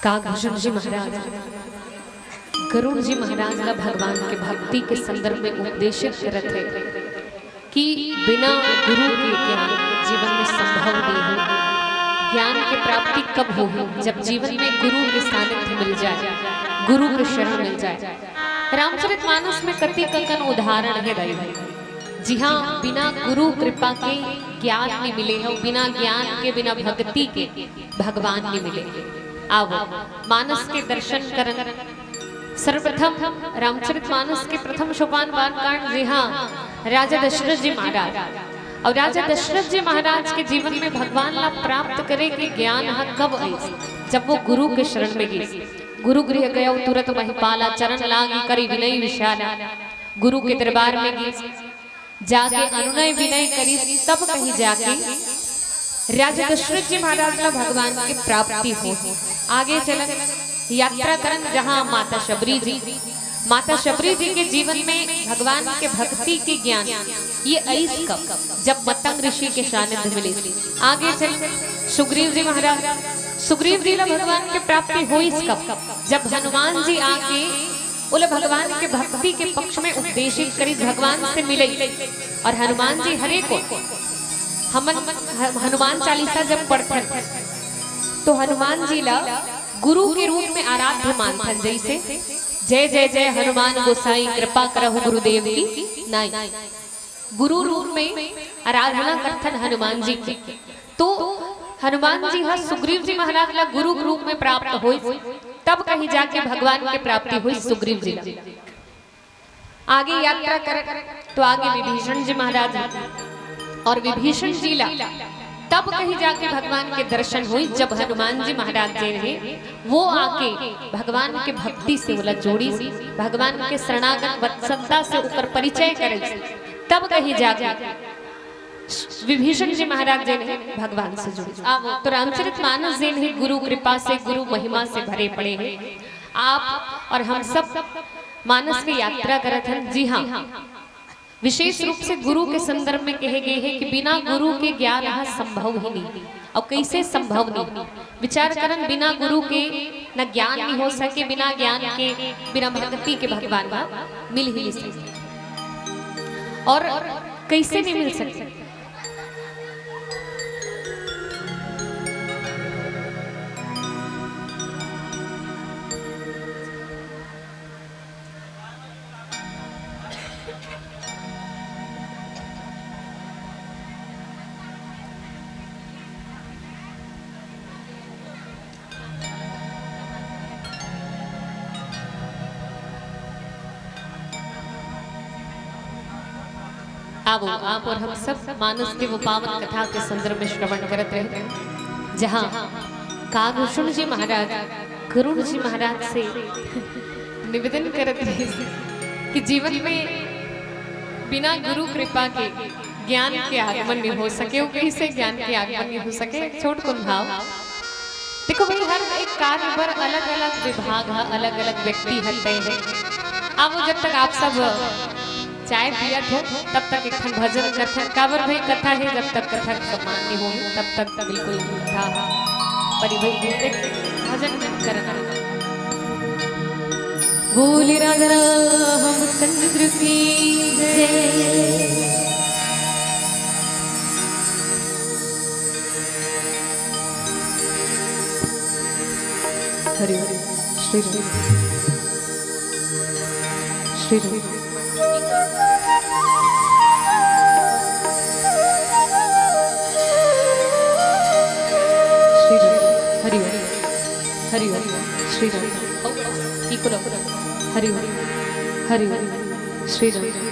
कागभूषण जी महाराज गरुड़ जी महाराज का भगवान के भक्ति के संदर्भ में उपदेशित करत है कि बिना गुरु के ज्ञान जीवन में संभव नहीं है। ज्ञान की प्राप्ति कब होगी? जब जीवन में गुरु के सानिध्य मिल जाए, गुरु के शरण मिल जाए। रामचरितमानस में कति ककन उदाहरण है भाई। जी हाँ, बिना गुरु कृपा के ज्ञान नहीं मिले हो, बिना ज्ञान के बिना भक्ति के भगवान नहीं मिले। आओ मानस के दर्शन करन। सर्वप्रथम रामचरितमानस के प्रथम सोपान कांड। जी हाँ, राजा दशरथ जी महाराज और राजा दशरथ जी महाराज के जीवन में भगवान ला प्राप्त करे के ज्ञान कब आई? जब वो गुरु के शरण में गई। गुरु गृह गया तुरंत महिपाला, चरण लागी करी विनय विशाला। गुरु के दरबार में गई, जाके अनुनय विनय करी, तब कहीं जाके राजा दशरथ जी महाराज का भगवान की प्राप्ति हो। आगे चल यात्रा करन, जहाँ माता शबरी जी के जीवन में भगवान के भक्ति के ज्ञान ये ऐस कब? जब मतंग ऋषि के सानिध्य मिले। आगे चल सुग्रीव जी महाराज, सुग्रीव जी ला भगवान के प्राप्ति हुई कब? जब हनुमान जी आके बोले भगवान के भक्ति के पक्ष में उपदेशित करी, भगवान से मिले। और हनुमान जी हरे को हनुमान चालीसा जब पढ़ते तो हनुमान जी ला गुरु के रूप में आराध्य मानथन। जैसे जय जय जय हनुमान गोसाई कृपा करहु गुरुदेव की नाई। गुरु रूप में आराधना करथन हनुमान जी की। तो हनुमान जी हा सुग्रीव जी महाराज ला गुरु रूप में प्राप्त हुई, तब कहीं जाके भगवान की प्राप्ति हुई सुग्रीव जी ला। आगे यात्रा कर तो आगे विभीषण जी महाराज और विभीषण जी ला तब कहीं जाके भगवान के दर्शन हुई। जब हनुमान जी महाराज जी ने वो आके भगवान के भक्ति से बोला जोड़ी, भगवान के शरणागत वत्सलता से ऊपर परिचय करे, तब कहीं जाके विभीषण जी महाराज जी ने भगवान से जुड़े। तो रामचरितमानस जी ने गुरु कृपा से, गुरु महिमा से भरे पड़े हैं। आप और हम सब मानस की यात्रा करत हैं। जी हाँ, विशेष रूप से गुरु के संदर्भ में कहे गए हैं कि बिना गुरु के ज्ञान संभव ही नहीं। और कैसे संभव नहीं? विचार करन, बिना गुरु के न ज्ञान नहीं हो सके, बिना ज्ञान के बिना भक्ति के भगवान का मिल ही नहीं सकते। और कैसे नहीं मिल सकते? आप और हम सब मानस के वो पावन कथा के संदर्भ में श्रवण करते रहे, जहाँ कागभूषण जी महाराज गरुड़ जी महाराज से निवेदन करते रहे कि जीवन में बिना गुरु कृपा के ज्ञान के आगमन नहीं हो सके। कैसे ज्ञान के आगमन नहीं हो सके? छोट कुन भाव देखो भाई, हर एक कार्य पर अलग अलग विभाग है, अलग अलग व्यक्ति हटते हैं। अब जब तक आप सब चाय पियत हो तब तक एक भजन करते काबर भाई कथा है। जब तक कथा सम्मान नहीं होगी तब तक बिल्कुल था भजन करना। बोले राधा रामचंद्र की जय। हरि हरि श्री श्री श्री हरि हरि हरि श्री राम हरि हरि हरि हरि श्री राम।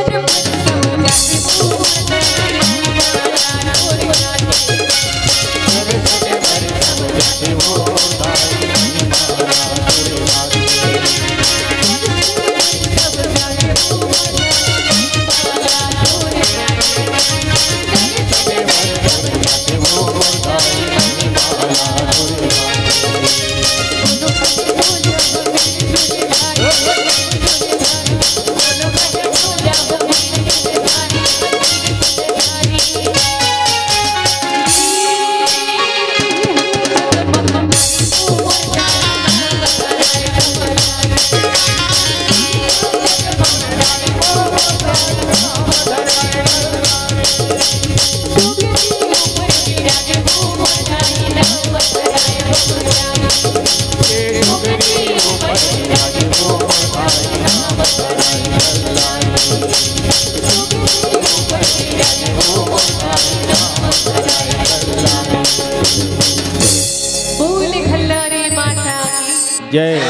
के भजन में आप सब जय।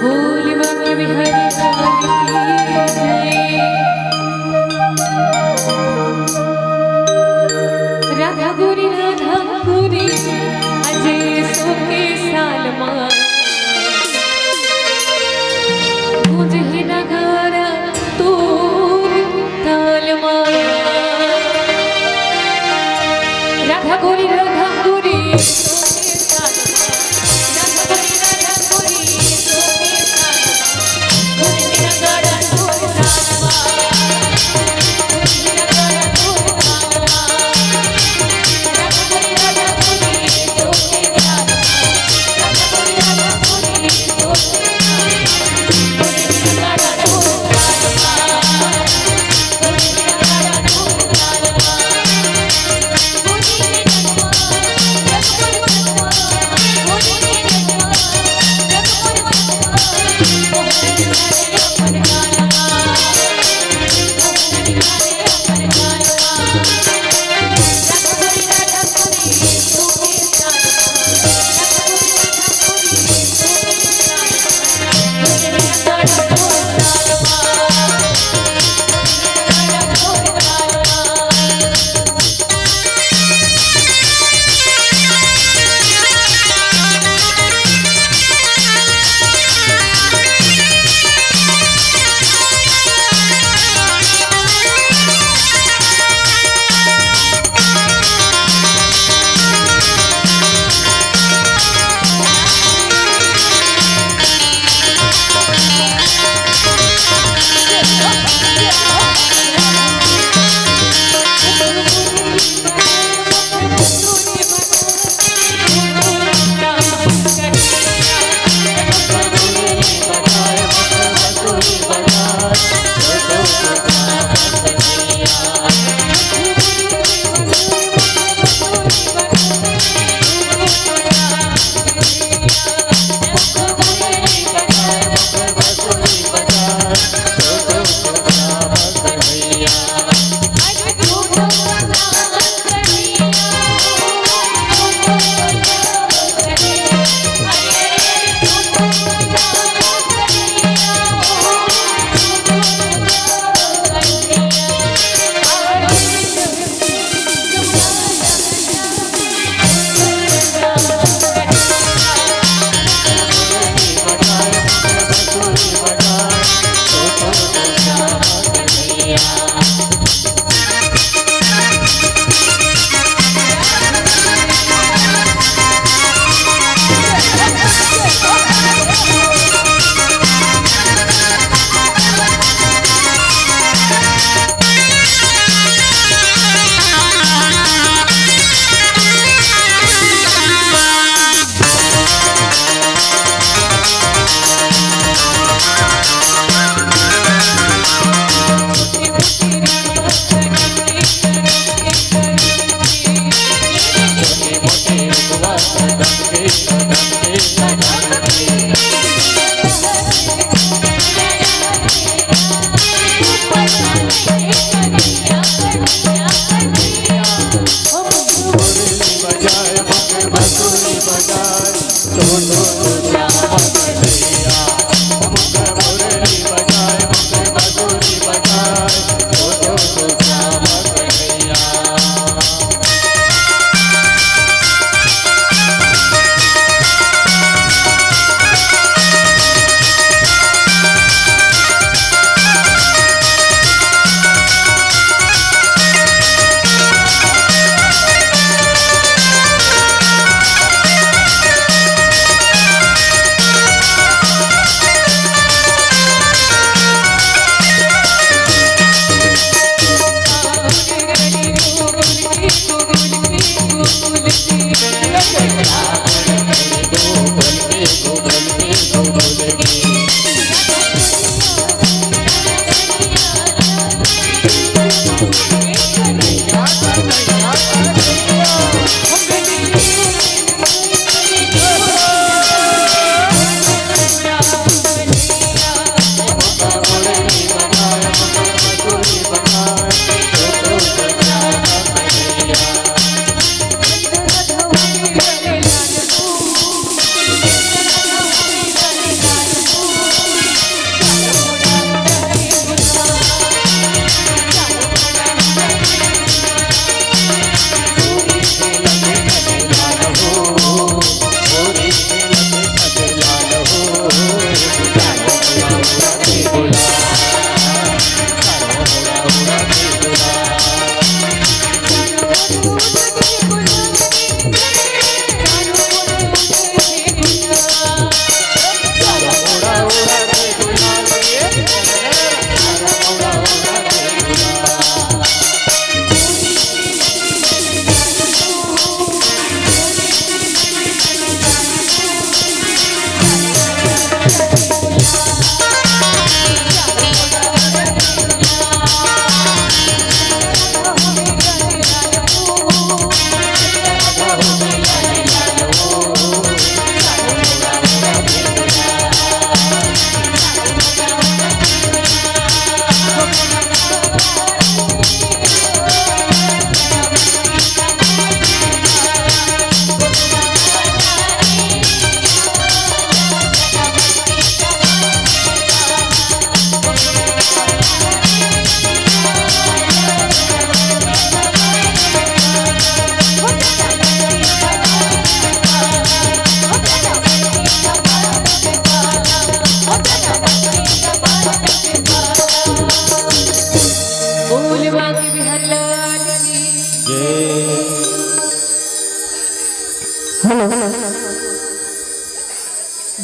बोल बांके बिहारी लाल की जय। राधा गोरी अजय सो के साल माँ मुझे नगारा तोर ताल माँ। राधा गोरी सो के साल माँ। राधा गोरी सो के साल माँ। मुझे नगारा तोर ताल माँ। मुझे नगारा तोर ताल माँ।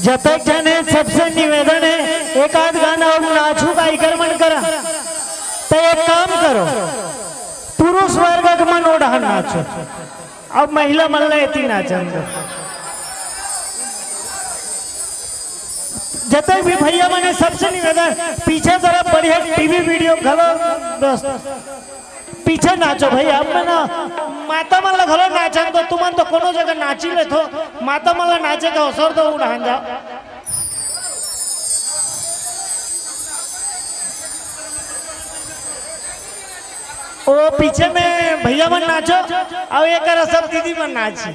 जब तक जने सबसे निवेदन है एक आध गाना और नाचू का मन करा तो एक काम करो पुरुष वर्ग का मन ओढ़ा नाचो अब महिला मन लेती नाचन जब तक भी भैया मने सबसे निवेदन पीछे जरा बढ़िया टीवी वीडियो घलो दोस्त पीछे नाचो भाई अब ना माता मन घलो नाचन तो तुमन तो कोनो जगह नाची ले थो माता मन नाचे का अवसर तो उड़ान जाओ ओ पीछे में भैया मन नाचो और एक सब दीदी मन नाची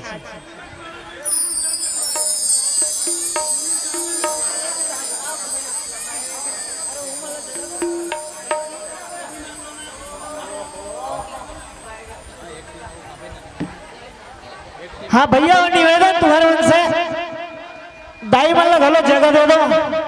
हाँ भैया निवेदन तुम्हारे मन से दाई मन घलो जगह दे दो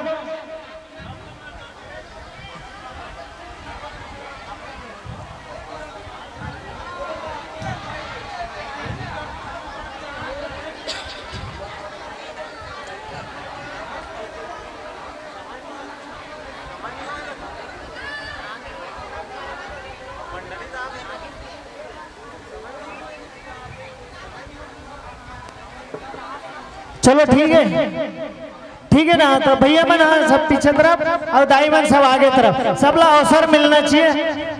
चलो ठीक है ना तो भैया मन सब पीछे तरफ और दाई मन सब आगे तरफ सबला अवसर मिलना चाहिए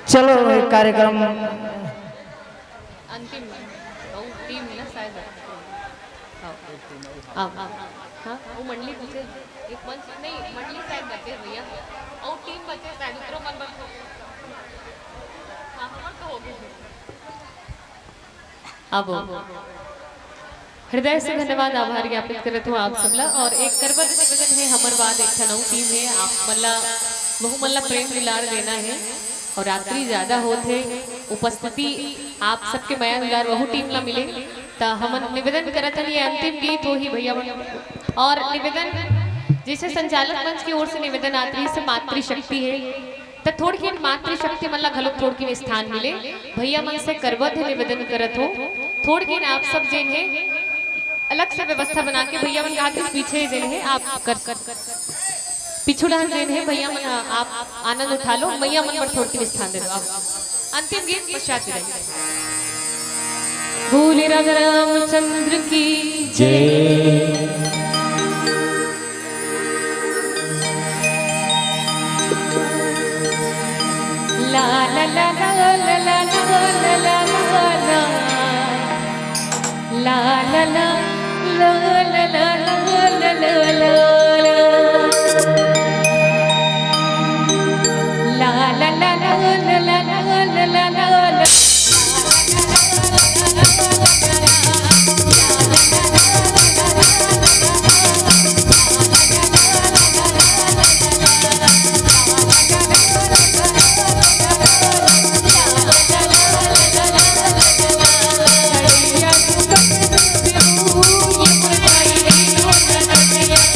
चलो कार्यक्रम अंतिम टीम ना शायद हाँ वो मंडली बचे एक मंच नहीं मंडली शायद बचे भैया और टीम बचे शायद दूसरों मन बच हाँ हमार तो हो गई अब हृदय से धन्यवाद आभार ज्ञापित करत हूँ आप सबला और एक करबत निवेदन है हमर बाद एक ठनऊ टीम है आप मल्ला बहु मल्ला प्रेम दुलार देना है और रात्रि ज्यादा होते उपस्थिति आप सबके माया दुलार वह टीम ला मिले तो हम निवेदन करत हन ये अंतिम गीत हो ही भैया और निवेदन जैसे संचालक मंच की ओर से निवेदन आती से मातृशक्ति है तो थोड़ी मातृशक्ति मतलब घलो थोड़ी स्थान मिले भैया मन से करवत है निवेदन करत हो थोड़ी आप सब जेन है अलग से व्यवस्था बना के भैया मन कहा पीछे जेन है आप कर पिछुड़ा जेन है भैया मन आप आनंद उठा लो भैया मन पर थोड़ी स्थान दे दो आप अंतिम गीत पश्चात बोले राजा रामचंद्र की जय। ला ला ला ला ला ला ला ला ला ला ला ला ला ला ला ला ला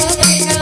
ये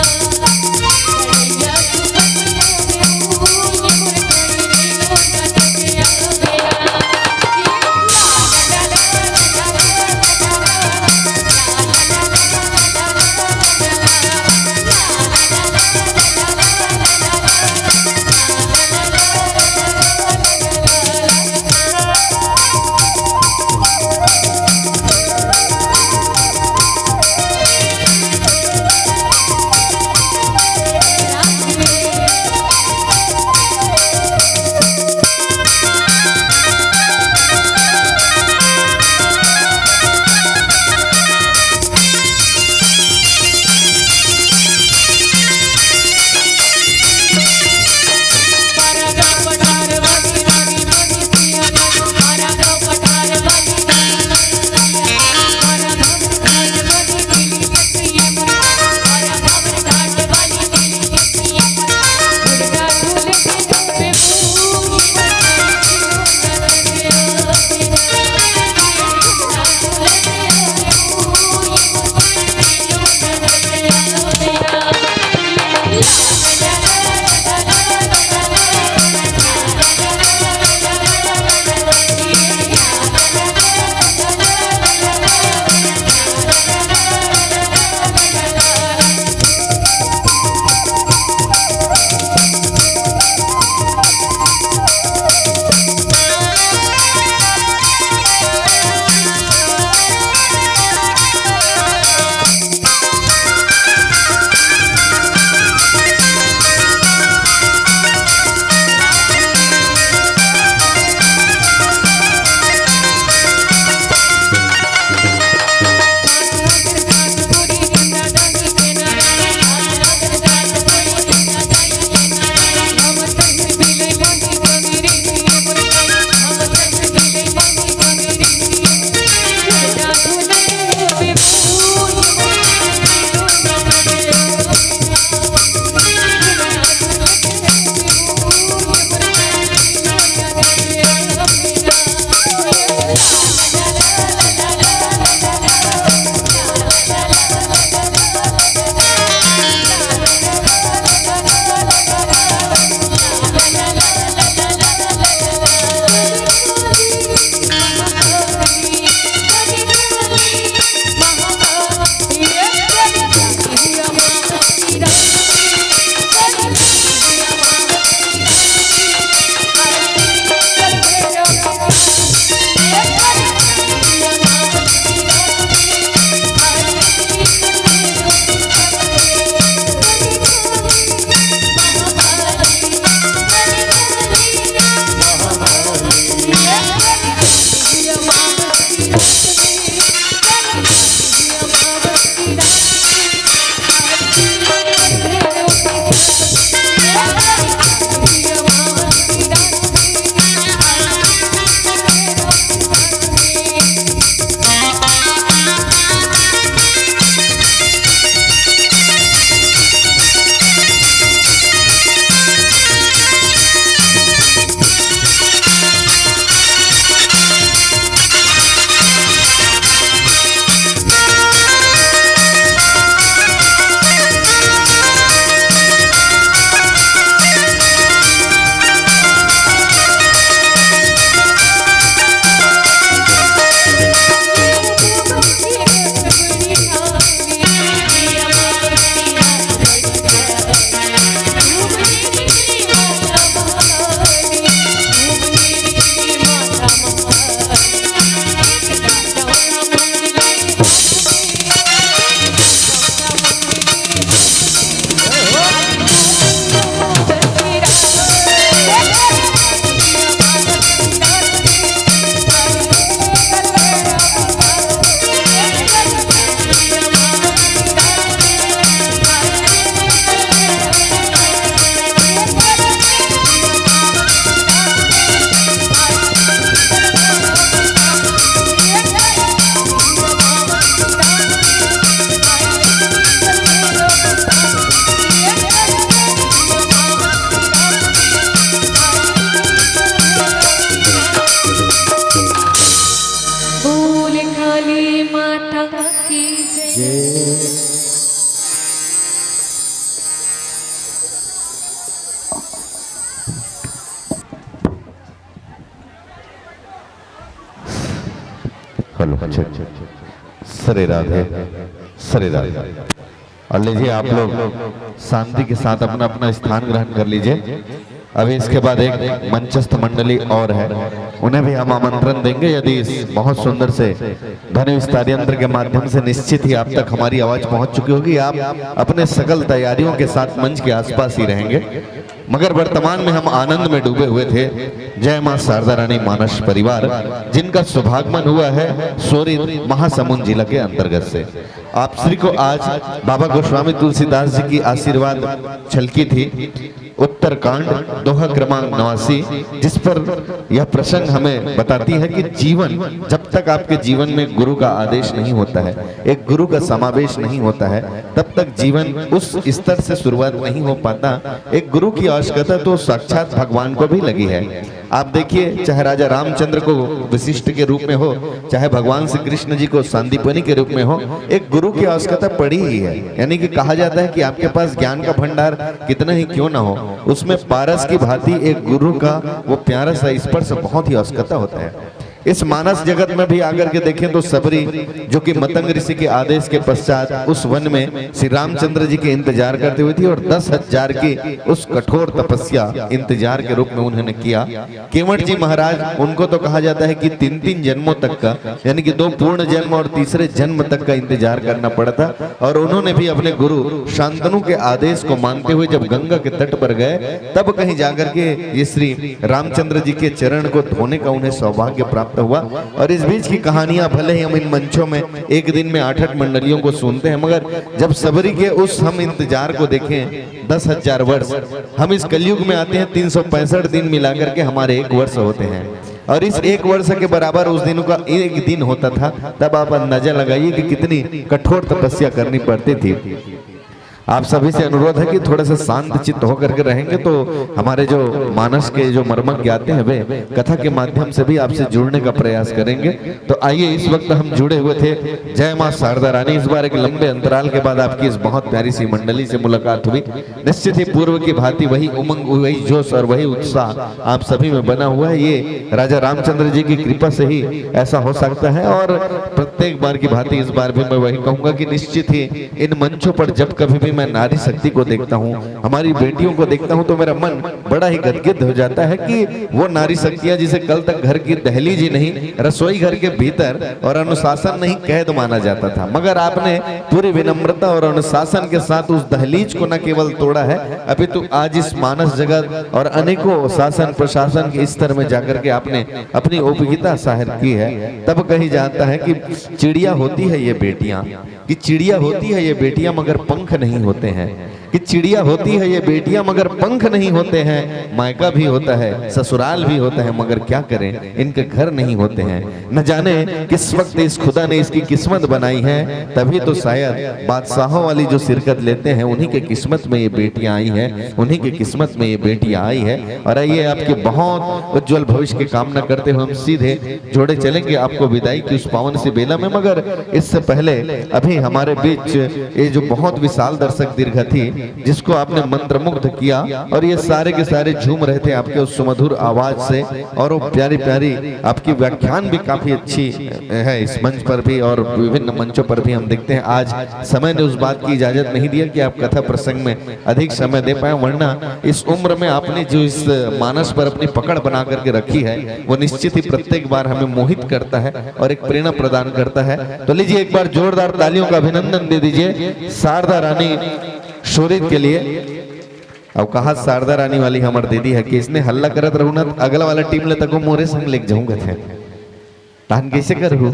जय। हेलो सरे राधे सरे राधे। और लीजिए आप लोग शांति के साथ अपना अपना स्थान ग्रहण कर लीजिए। अभी इसके बाद एक मंचस्थ मंडली और है, उन्हें भी हम आमंत्रण देंगे। यदि इस बहुत सुंदर से ध्वनि विस्तार यंत्र के माध्यम से निश्चित ही आप तक हमारी आवाज पहुंच चुकी होगी, आप अपने सकल तैयारियों के साथ मंच के आसपास ही रहेंगे। मगर वर्तमान में हम आनंद में डूबे हुए थे। जय मां शारदा रानी मानस परिवार, जिनका सौभाग्यमन हुआ है सोरी महासमुंद जिला के अंतर्गत से। आप श्री को आज बाबा गोस्वामी तुलसीदास जी की आशीर्वाद छलकी थी, उत्तरकांड दोहा क्रमांक 89, जिस पर यह प्रसंग हमें बताती है कि जीवन जब तक आपके जीवन में गुरु का आदेश नहीं होता है, एक गुरु का समावेश नहीं होता है, तब तक जीवन उस स्तर से शुरुआत नहीं हो पाता। एक गुरु की आवश्यकता तो साक्षात भगवान को भी लगी है। आप देखिए, चाहे राजा रामचंद्र को वशिष्ठ के रूप में हो, चाहे भगवान श्री कृष्ण जी को सांदीपनि के रूप में हो, एक गुरु की आवश्यकता पड़ी ही है। यानी कि कहा जाता है कि आपके पास ज्ञान का भंडार कितना ही क्यों ना हो, उसमें पारस की भांति एक गुरु का वो प्यारा सा स्पर्श बहुत ही आवश्यकता होता है। इस मानस जगत में भी आकर के देखें तो सबरी, जो कि मतंग ऋषि के आदेश के पश्चात उस वन में श्री रामचंद्र जी के इंतजार करते हुए थी, और 10,000 की उस कठोर तपस्या इंतजार के रूप में उन्होंने किया। केवट जी महाराज, उनको तो कहा जाता है कि 3-3 जन्मों तक का, यानी कि 2 पूर्ण जन्म और तीसरे जन्म तक का इंतजार करना पड़ा था। और उन्होंने भी अपने गुरु शांतनु के आदेश को मानते हुए जब गंगा के तट पर गए, तब कहीं जाकर के ये श्री रामचंद्र जी के चरण को धोने का उन्हें सौभाग्य प्राप्त हुआ। और इस बीच की कहानियां भले ही हम इन मंचों में एक दिन में 8-8 मंडलियों को सुनते हैं, मगर जब सबरी के उस हम इंतजार को देखें 10,000 वर्ष, हम इस कलयुग में आते हैं 365 दिन मिलाकर के हमारे 1 वर्ष होते हैं। और इस 1 वर्ष के बराबर उस दिनों का 1 दिन होता था। तब आप अंदाजा लगाइए कि कितनी कठोर तपस्या करनी पड़ती थी। आप सभी से अनुरोध है कि थोड़ा सा शांत चित्त होकर के रहेंगे तो हमारे जो मानस के जो मर्मज्ञ ज्ञाते हैं वे कथा के माध्यम से भी आपसे जुड़ने का प्रयास करेंगे। तो आइए, इस वक्त हम जुड़े हुए थे जय मां शारदा रानी। इस बार एक लंबे अंतराल के बाद आपकी इस बहुत प्यारी सी मंडली से मुलाकात हुई। निश्चित ही पूर्व की भांति वही उमंग, वही जोश और वही उत्साह आप सभी में बना हुआ है। ये राजा रामचंद्र जी की कृपा से ही ऐसा हो सकता है। और प्रत्येक बार की भांति इस बार भी मैं वही कहूंगा कि निश्चित ही इन मंचों पर जब कभी भी मैं नारी शक्ति को देखता हूँ, हमारी बेटियों को देखता हूँ, तो मेरा मन बड़ा ही गदगद हो जाता है कि वो नारी शक्तियां जिसे कल तक घर की दहलीज ही नहीं, रसोई घर के भीतर और अनुशासन नहीं कैद माना जाता था, मगर आपने पूरी विनम्रता और अनुशासन के साथ उस दहलीज को न केवल तोड़ा है, अभी तो आज इस मानस जगत और अनेकों शासन प्रशासन के स्तर में जाकर के आपने अपनी उपयोगिता जाहिर की है। तब कही जाता है कि चिड़िया होती है ये बेटियां, कि चिड़िया होती है ये बेटियां मगर पंख नहीं होते हैं, कि चिड़िया होती है ये बेटियां मगर पंख नहीं होते हैं। मायका भी होता है, ससुराल भी होता है, मगर क्या करें इनके घर नहीं होते हैं। न जाने किस वक्त इस खुदा ने इसकी किस्मत बनाई है, तभी तो शायद बादशाहों वाली जो शिरकत लेते हैं उन्हीं के किस्मत में ये बेटियां आई है, उन्हीं के किस्मत में ये बेटियां आई है। और आइए, आपके बहुत उज्जवल भविष्य की कामना करते हुए हम सीधे जोड़े चलेंगे आपको विदाई की उस पावन सी बेला में। मगर इससे पहले अभी हमारे बीच ये जो बहुत विशाल दर्शक दीर्घ थी, जिसको आपने मंत्रमुग्ध किया, और ये सारे के सारे झूम रहे थे आपके उस सुमधुर आवाज से। और वो प्यारी प्यारी आपकी व्याख्यान भी काफी अच्छी है इस मंच पर भी और विभिन्न मंचों पर भी हम देखते हैं। आज समय ने उस बात की इजाजत नहीं दिया कि आप कथा प्रसंग में अधिक समय दे पाए, वरना इस उम्र में आपने जो इस मानस पर अपनी पकड़ बना करके रखी है, वो निश्चित ही प्रत्येक बार हमें मोहित करता है और एक प्रेरणा प्रदान करता है। तो लीजिए, एक बार जोरदार तालियों का अभिनंदन दे दीजिए शारदा रानी शोरित के लिए। अब कहा शारदा रानी वाली हमार दीदी है कि इसने हल्ला करत रहू ना, अगला वाला टीम ले तको मोरे संग लेके जाऊंगा थे, तान कैसे करू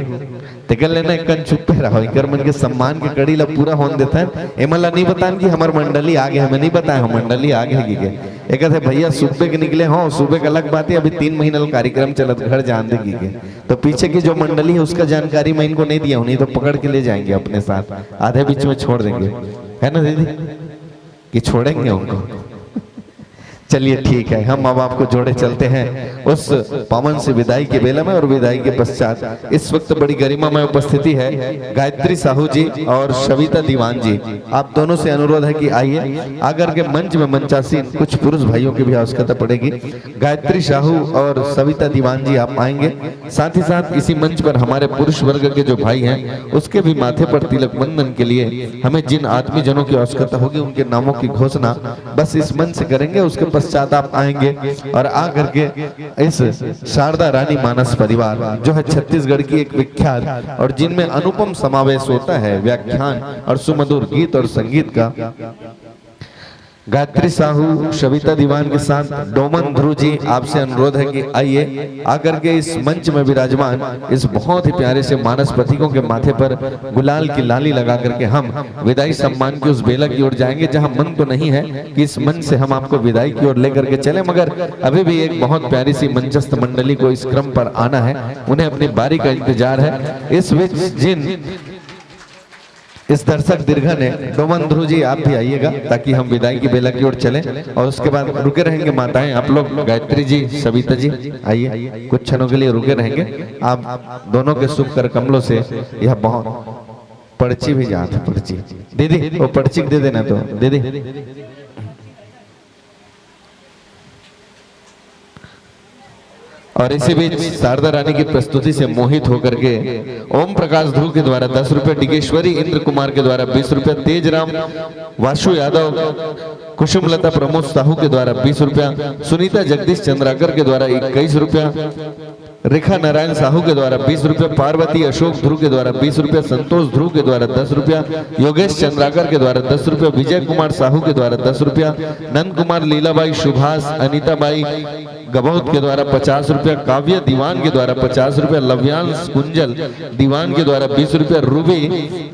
तेकल लेना एक चुप पे रहो, इकर मन के सम्मान के कड़ी ला पूरा होन देता है। एमला नहीं बतान कि हमार मंडली आगे, हमें नहीं बताया हम मंडली आगे की के एक थे भैया सुबह के निकले हो, सुबह का अलग बात है, अभी 3 महीना कार्यक्रम चलत घर जान देगी के, तो पीछे की जो मंडली है उसका जानकारी मैं इनको नहीं दिया हूं, नहीं तो पकड़ के ले जाएंगे अपने साथ, आधे बीच में छोड़ देंगे, है ना दीदी, कि छोड़ेंगे उनको। चलिए ठीक है, हम अब आपको जोड़े चलते हैं उस पावन से विदाई के बेला में। और विदाई के पश्चात इस वक्त बड़ी गरिमा में उपस्थिति है गायत्री साहू जी और सविता दीवान जी। आप दोनों से अनुरोध है कि आइए आकर के मंच में मंचासीन कुछ पुरुष भाइयों की भी आवश्यकता पड़ेगी। गायत्री साहू और सविता दीवान जी आप आएंगे। साथ ही साथ इसी मंच पर हमारे पुरुष वर्ग के जो भाई हैं उसके भी माथे पर तिलक बंधन के लिए हमें जिन आत्मी जनों की आवश्यकता होगी उनके नामों की घोषणा बस इस मंच से करेंगे। उसके पश्चात आप आएंगे और आकर के इस शारदा रानी मानस परिवार जो है छत्तीसगढ़ की एक विख्यात और जिनमें अनुपम समावेश होता है व्याख्यान और सुमधुर गीत और संगीत का, गायत्री साहू सविता दीवान के साथ डोमन ध्रुव जी आपसे अनुरोध है कि आइए आकर के इस मंच में विराजमान इस बहुत ही प्यारे से मानस प्रतीकों के माथे पर गुलाल की लाली लगा करके हम विदाई सम्मान की उस बेला की ओर जाएंगे जहां मन तो नहीं है कि इस मंच से हम आपको विदाई की ओर लेकर के चले, मगर अभी भी एक बहुत प्यारी सी मंचस्थ मंडली को इस क्रम पर आना है, उन्हें अपनी बारी का इंतजार है। इस बीच जिन इस दर्शक दीर्घा ने डोमन ध्रुव जी आप भी आइएगा ताकि हम विदाई की बेला की ओर चलें और उसके बाद रुके रहेंगे माताएं आप लोग। गायत्री जी सविता जी आइए, कुछ क्षणों के लिए रुके रहेंगे। आप दोनों के शुभ कर कमलों से यह बहुत पर्ची भी जाता है, पर्ची दीदी वो पर्ची दे देना तो दीदी। और इसी बीच शारदा रानी की प्रस्तुति से मोहित होकर के ओम प्रकाश ध्रुव के द्वारा 10 रुपए, डिगेश्वरी इंद्र कुमार के द्वारा 20 रुपए, तेजराम वासु यादव, कुसुमलता प्रमोद साहू के द्वारा 20 रुपया, सुनीता जगदीश चंद्राकर के द्वारा 21 रुपया, रेखा नारायण साहू के द्वारा 20 रुपया, पार्वती अशोक ध्रुव के द्वारा 20 रुपया, संतोष ध्रुव के द्वारा 10 रुपया, योगेश चंद्राकर के द्वारा 10 रुपया, विजय कुमार साहू के द्वारा 10 रुपया, नंद कुमार लीलाबाई सुभाष अनीताबाई गबौत के द्वारा 50 रुपया, काव्य दीवान के द्वारा 50 रुपया, लव्यांश कुंजल दीवान के द्वारा 20 रुपया, रूबी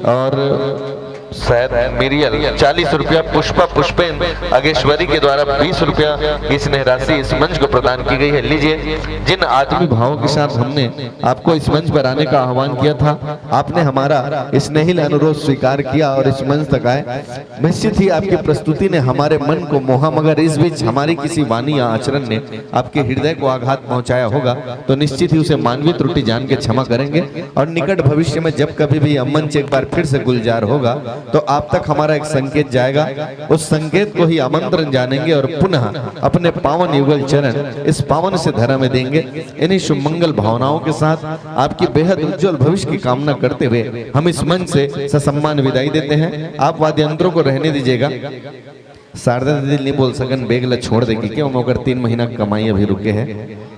और शायद मिरियल 40 रुपया, पुष्पा पुष्पेन अगेश्वरी के द्वारा 20 रुपया इसने राशि इस मंच को प्रदान की गई है। लीजिए, जिन आत्मी भावों के साथ हमने आपको इस मंच पर आने का आह्वान किया था, आपने हमारा स्नेहिल अनुरोध स्वीकार किया और इस मंच तक आए। निश्चित ही आपकी प्रस्तुति ने हमारे मन को मोहा, मगर इस बीच हमारी किसी वाणी या आचरण ने आपके हृदय को आघात पहुंचाया होगा तो निश्चित ही उसे मानवीय त्रुटि जान के क्षमा करेंगे। और निकट भविष्य में जब कभी भी यह मंच एक बार फिर से गुलजार होगा तो आप तक हमारा एक संकेत जाएगा, उस संकेत को ही आमंत्रण जानेंगे और पुनः अपने पावन युगल चरण इस पावन से धरा में देंगे। इन्हीं शुभ मंगल भावनाओं के साथ आपकी बेहद उज्जवल भविष्य की कामना करते हुए हम इस मंच से ससम्मान विदाई देते हैं। आप वाद्य यंत्रों को रहने दीजिएगा। शारदा दीदी नहीं बोल सकन बेगला छोड़ देगी क्यों, मगर 3 महीना कमाई अभी रुके हैं,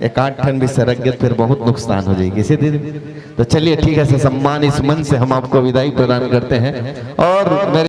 एक 8 ठन भी सरक गए फिर बहुत नुकसान हो जाएगी इसी दीदी। तो चलिए ठीक है, सम्मान इस मन से हम आपको विदाई प्रदान करते हैं। और मेरे